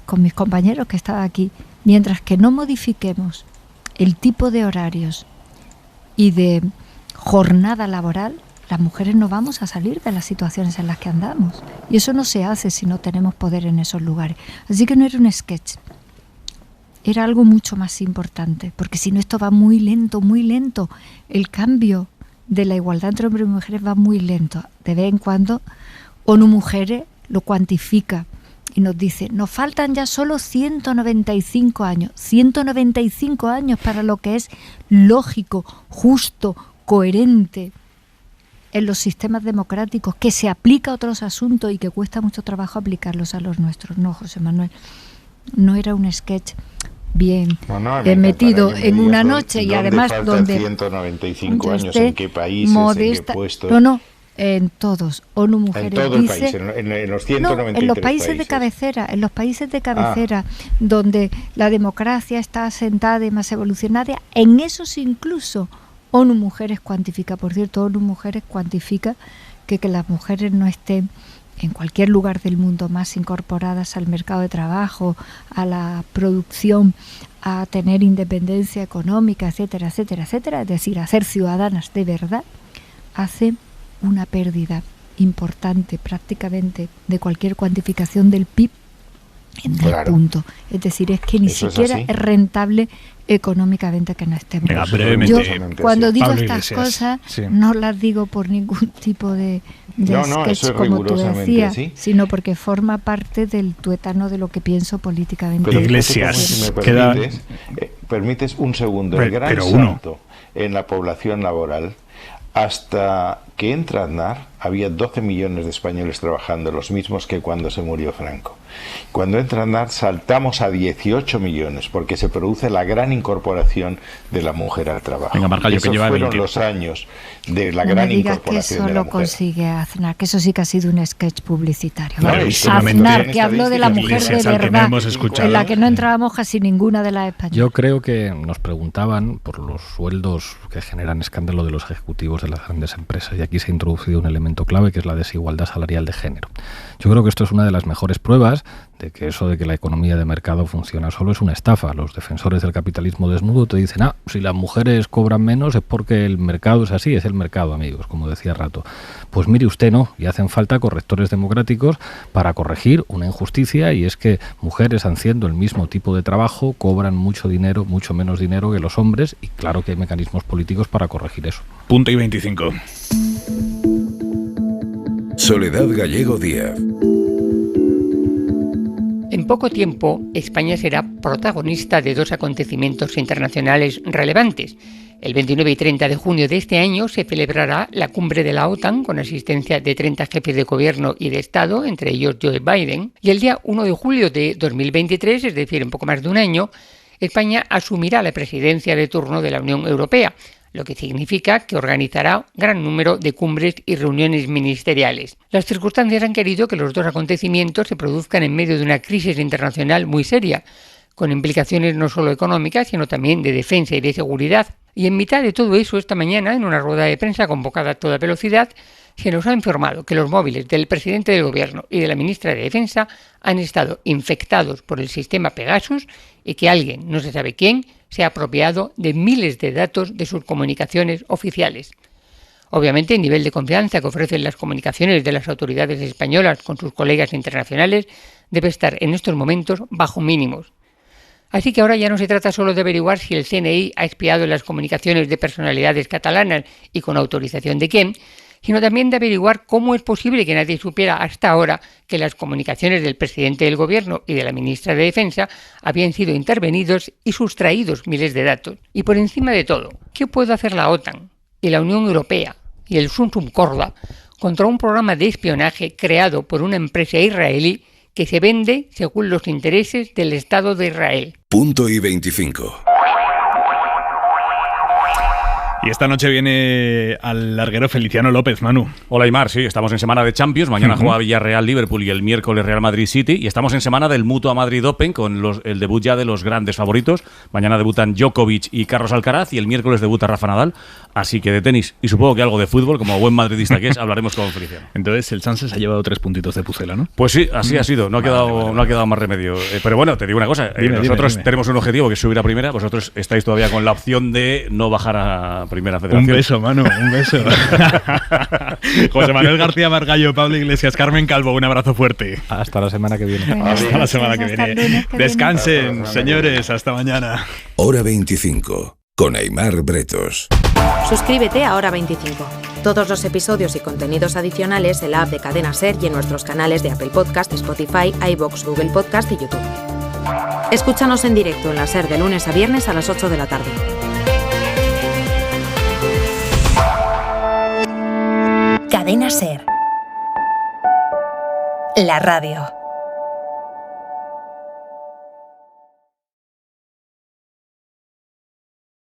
con mis compañeros que estaban aquí, mientras que no modifiquemos el tipo de horarios y de jornada laboral, las mujeres no vamos a salir de las situaciones en las que andamos. Y eso no se hace si no tenemos poder en esos lugares. Así que no era un sketch. Era algo mucho más importante. Porque si no, esto va muy lento. El cambio de la igualdad entre hombres y mujeres va muy lento. De vez en cuando, ONU Mujeres lo cuantifica y nos dice, nos faltan ya solo 195 años. 195 años para lo que es lógico, justo, coherente en los sistemas democráticos, que se aplica a otros asuntos y que cuesta mucho trabajo aplicarlos a los nuestros. No, José Manuel, no era un sketch bien metido en una noche y además donde 195 años, en qué países, modesta, en qué puestos. En todos. ONU Mujeres en todo dice, el país, en los 193 en los países de cabecera, donde la democracia está asentada y más evolucionada, en esos incluso ONU Mujeres cuantifica, por cierto, ONU Mujeres cuantifica que las mujeres no estén en cualquier lugar del mundo más incorporadas al mercado de trabajo, a la producción, a tener independencia económica, etcétera, etcétera, etcétera, es decir, a ser ciudadanas de verdad, hace una pérdida importante prácticamente de cualquier cuantificación del PIB en el punto. Es decir, es que ni siquiera es rentable económicamente que no estemos. Yo cuando digo estas cosas no las digo por ningún tipo de sketch como tú decías, sino porque forma parte del tuétano de lo que pienso políticamente. Pero Iglesias, si me permites un segundo, el gran salto en la población laboral. Hasta que entra Aznar, había 12 millones de españoles trabajando, los mismos que cuando se murió Franco. Cuando entra Aznar saltamos a 18 millones, porque se produce la gran incorporación de la mujer al trabajo. Venga, Margallo, esos fueron los años de la gran incorporación de la mujer. Que eso lo consigue Aznar, que eso sí que ha sido un sketch publicitario. No, Aznar, que habló de la mujer de verdad, en la que no entrábamos casi ninguna de las españolas. Yo creo que nos preguntaban por los sueldos que generan escándalo de los ejecutivos de las grandes empresas, y aquí se ha introducido un elemento clave, que es la desigualdad salarial de género. Yo creo que esto es una de las mejores pruebas de que eso de que la economía de mercado funciona solo es una estafa. Los defensores del capitalismo desnudo te dicen, si las mujeres cobran menos es porque el mercado es así, es el mercado, amigos, como decía Rato. Pues mire usted, no, y hacen falta correctores democráticos para corregir una injusticia, y es que mujeres haciendo el mismo tipo de trabajo cobran mucho dinero, mucho menos dinero que los hombres, y claro que hay mecanismos políticos para corregir eso. Punto y 25. Soledad Gallego Díaz. En poco tiempo, España será protagonista de dos acontecimientos internacionales relevantes. El 29 y 30 de junio de este año se celebrará la cumbre de la OTAN con asistencia de 30 jefes de gobierno y de Estado, entre ellos Joe Biden. Y el día 1 de julio de 2023, es decir, en poco más de un año, España asumirá la presidencia de turno de la Unión Europea, lo que significa que organizará gran número de cumbres y reuniones ministeriales. Las circunstancias han querido que los dos acontecimientos se produzcan en medio de una crisis internacional muy seria, con implicaciones no solo económicas, sino también de defensa y de seguridad. Y en mitad de todo eso, esta mañana, en una rueda de prensa convocada a toda velocidad, se nos ha informado que los móviles del presidente del Gobierno y de la ministra de Defensa han estado infectados por el sistema Pegasus y que alguien, no se sabe quién, se ha apropiado de miles de datos de sus comunicaciones oficiales. Obviamente, el nivel de confianza que ofrecen las comunicaciones de las autoridades españolas con sus colegas internacionales debe estar en estos momentos bajo mínimos. Así que ahora ya no se trata solo de averiguar si el CNI ha espiado las comunicaciones de personalidades catalanas y con autorización de quién, sino también de averiguar cómo es posible que nadie supiera hasta ahora que las comunicaciones del presidente del Gobierno y de la ministra de Defensa habían sido intervenidos y sustraídos miles de datos. Y por encima de todo, ¿qué puede hacer la OTAN y la Unión Europea y el Sum Sum Corda contra un programa de espionaje creado por una empresa israelí que se vende según los intereses del Estado de Israel? Punto y 25. Y esta noche viene al larguero Feliciano López, Manu. Hola, Aimar, sí, estamos en semana de Champions. Mañana juega Villarreal-Liverpool y el miércoles Real Madrid-City. Y estamos en semana del Mutua Madrid Open con el debut ya de los grandes favoritos. Mañana debutan Djokovic y Carlos Alcaraz y el miércoles debuta Rafa Nadal. Así que de tenis y supongo que algo de fútbol, como buen madridista que es, hablaremos con Feliciano. Entonces el Sanse se ha llevado 3 puntitos de Pucela, ¿no? Pues sí, así ha sido. No ha quedado más remedio. Pero bueno, te digo una cosa. Nosotros tenemos un objetivo que es subir a primera. Vosotros estáis todavía con la opción de no bajar a primera federación. Un beso, Manu, un beso. José Manuel García Margallo, Pablo Iglesias, Carmen Calvo, un abrazo fuerte. Hasta la semana que viene. Hasta la semana que viene. Descansen, señores, hasta mañana. Hora 25, con Aimar Bretos. Suscríbete a Hora 25. Todos los episodios y contenidos adicionales en la app de Cadena SER y en nuestros canales de Apple Podcast, Spotify, iVoox, Google Podcast y YouTube. Escúchanos en directo en la SER de lunes a viernes a las 8 de la tarde. Cadena SER. La radio.